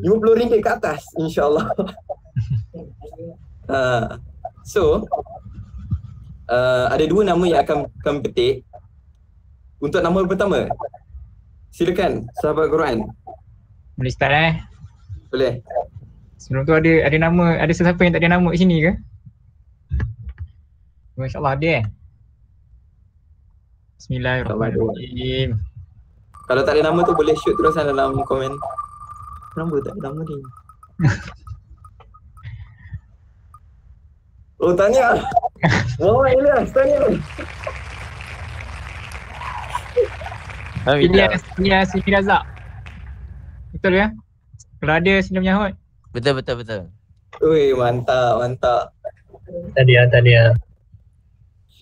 Speaker 1: RM50 ke atas, insyaAllah. So ada 2 nama yang akan kami petik. Untuk nama pertama, silakan sahabat Quran.
Speaker 2: Boleh start
Speaker 1: Boleh.
Speaker 2: Sebelum tu ada nama, ada sesiapa yang tak ada nama kat sini ke? InsyaAllah ada Bismillahirrahmanirrahim.
Speaker 1: Kalau tak ada nama tu boleh shoot terus dalam komen. Kenapa tak ada nama ni? Oh, tanya. Muhammad Ilyas, tanya.
Speaker 2: Ilyas Siti Razak. Betul ya? Kalau ada sila menyahut.
Speaker 7: Betul.
Speaker 1: Ui, mantap.
Speaker 8: Tahniah.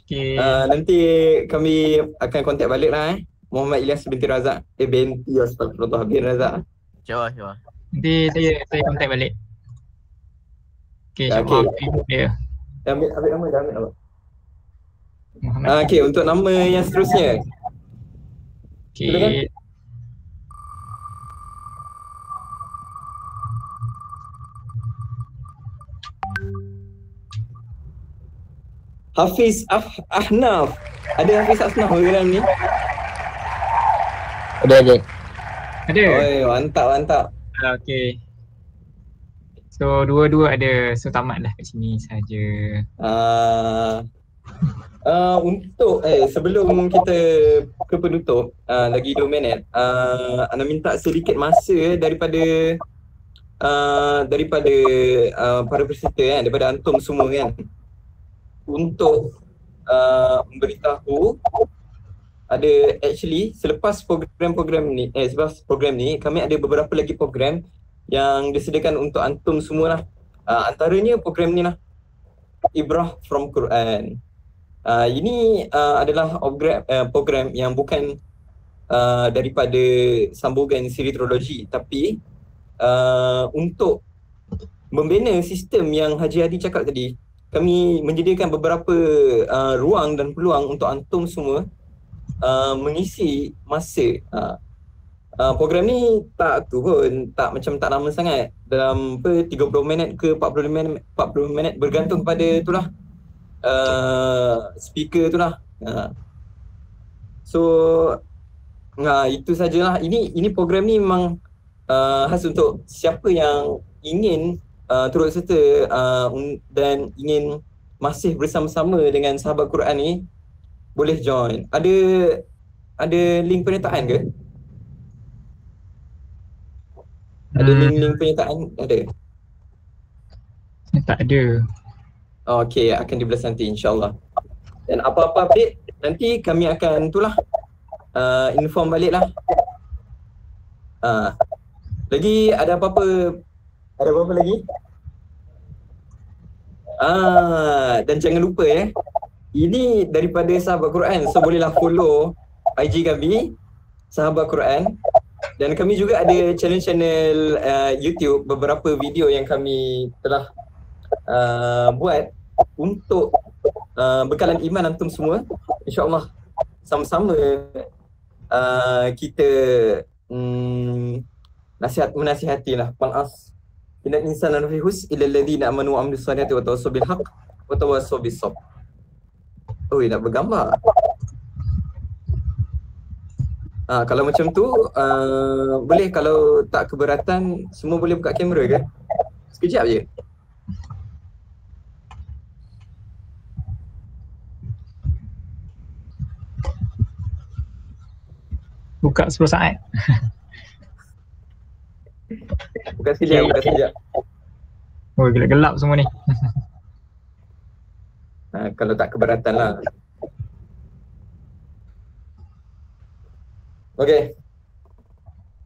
Speaker 2: Okay.
Speaker 1: Nanti kami akan kontak balik lah Muhammad Ilyas binti Razak. Binti Astagfirullah bin Razak.
Speaker 7: Syawah.
Speaker 2: Nanti saya kontak balik. Okay, insyaAllah. Okay.
Speaker 1: Ambil nama dah, ambil nama.
Speaker 2: Muhammad.
Speaker 1: Okay, untuk nama yang seterusnya.
Speaker 2: Okay.
Speaker 1: Hafiz Ahnaf. Ada Hafiz Ahnaf ke dalam ni?
Speaker 8: Ada.
Speaker 2: Ada?
Speaker 1: Oi, mantap.
Speaker 2: Okay. So dua-dua ada. So tamat dah kat sini saja.
Speaker 1: Untuk sebelum kita ke penutup, lagi 2 minit, Ana minta sedikit masa daripada para peserta kan, daripada antum semua kan, untuk memberitahu ada actually selepas program ni kami ada beberapa lagi program yang disediakan untuk antum semua lah. Antaranya program ni lah, Ibrah from Quran. Ini adalah program yang bukan daripada sambungan siri teologi, tapi untuk membina sistem yang Haji Hadi cakap tadi. Kami menyediakan beberapa ruang dan peluang untuk antum semua mengisi masa. Program ni tak macam tak lama sangat, dalam 30 minit ke 40 minit bergantung pada itulah speaker tu lah. So itu sajalah. Ini program ni memang khas untuk siapa yang ingin turut serta dan ingin masih bersama-sama dengan sahabat Quran ni, boleh join. Ada link penyertaan ke? Ada link penyertaan? Ada?
Speaker 2: Tak ada.
Speaker 1: Okay, akan dibelas nanti insyaAllah. Dan apa-apa update nanti kami akan inform balik lah. Lagi ada apa-apa lagi? Dan jangan lupa ini daripada sahabat Quran, so bolehlah follow IG kami sahabat Quran, dan kami juga ada channel YouTube, beberapa video yang kami telah buat untuk bekalan iman antum semua. InsyaAllah sama-sama kita menasihatilah. Wal'as innal insana lafi khusr illa alladhina amanu wa amilus solihati wa tawassaw bil haqq wa tawassaw bis sabr. Oi, nak bergambar. Kalau macam tu boleh, kalau tak keberatan semua boleh buka kamera ke? Sekejap je.
Speaker 2: Buka 10 saat.
Speaker 1: Bukan sekejap.
Speaker 2: Oh, gelap-gelap semua ni.
Speaker 1: Kalau tak keberatan lah. Okay.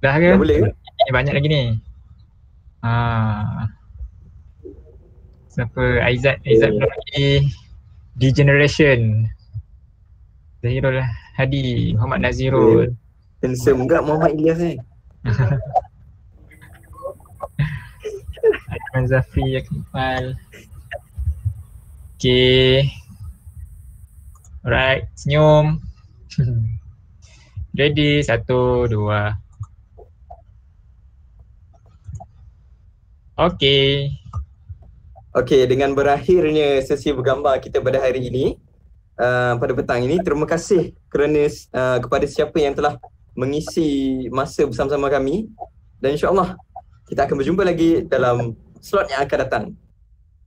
Speaker 2: Dah ke?
Speaker 1: Dah boleh ke?
Speaker 2: Banyak lagi ni. Siapa? Aizat lagi. Degeneration. Zahirul Hadi, Muhammad Nazirul.
Speaker 1: Handsome enggak Muhammad Ilyas ni?
Speaker 2: Aiman Zafri, Akmal. Okay. Alright, senyum. Ready, 1, 2. Okay.
Speaker 1: Okay, dengan berakhirnya sesi bergambar kita pada hari ini, pada petang ini. Terima kasih kerana kepada siapa yang telah mengisi masa bersama-sama kami, dan insya-Allah kita akan berjumpa lagi dalam slot yang akan datang.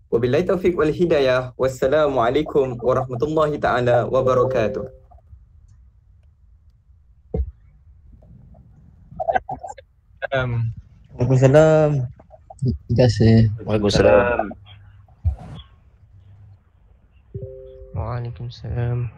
Speaker 1: Wabillahi taufiq wal hidayah. Wassalamualaikum warahmatullahi taala wabarakatuh.
Speaker 7: Waalaikumsalam.
Speaker 8: Terima kasih.
Speaker 9: Waalaikumsalam.
Speaker 7: Waalaikumsalam.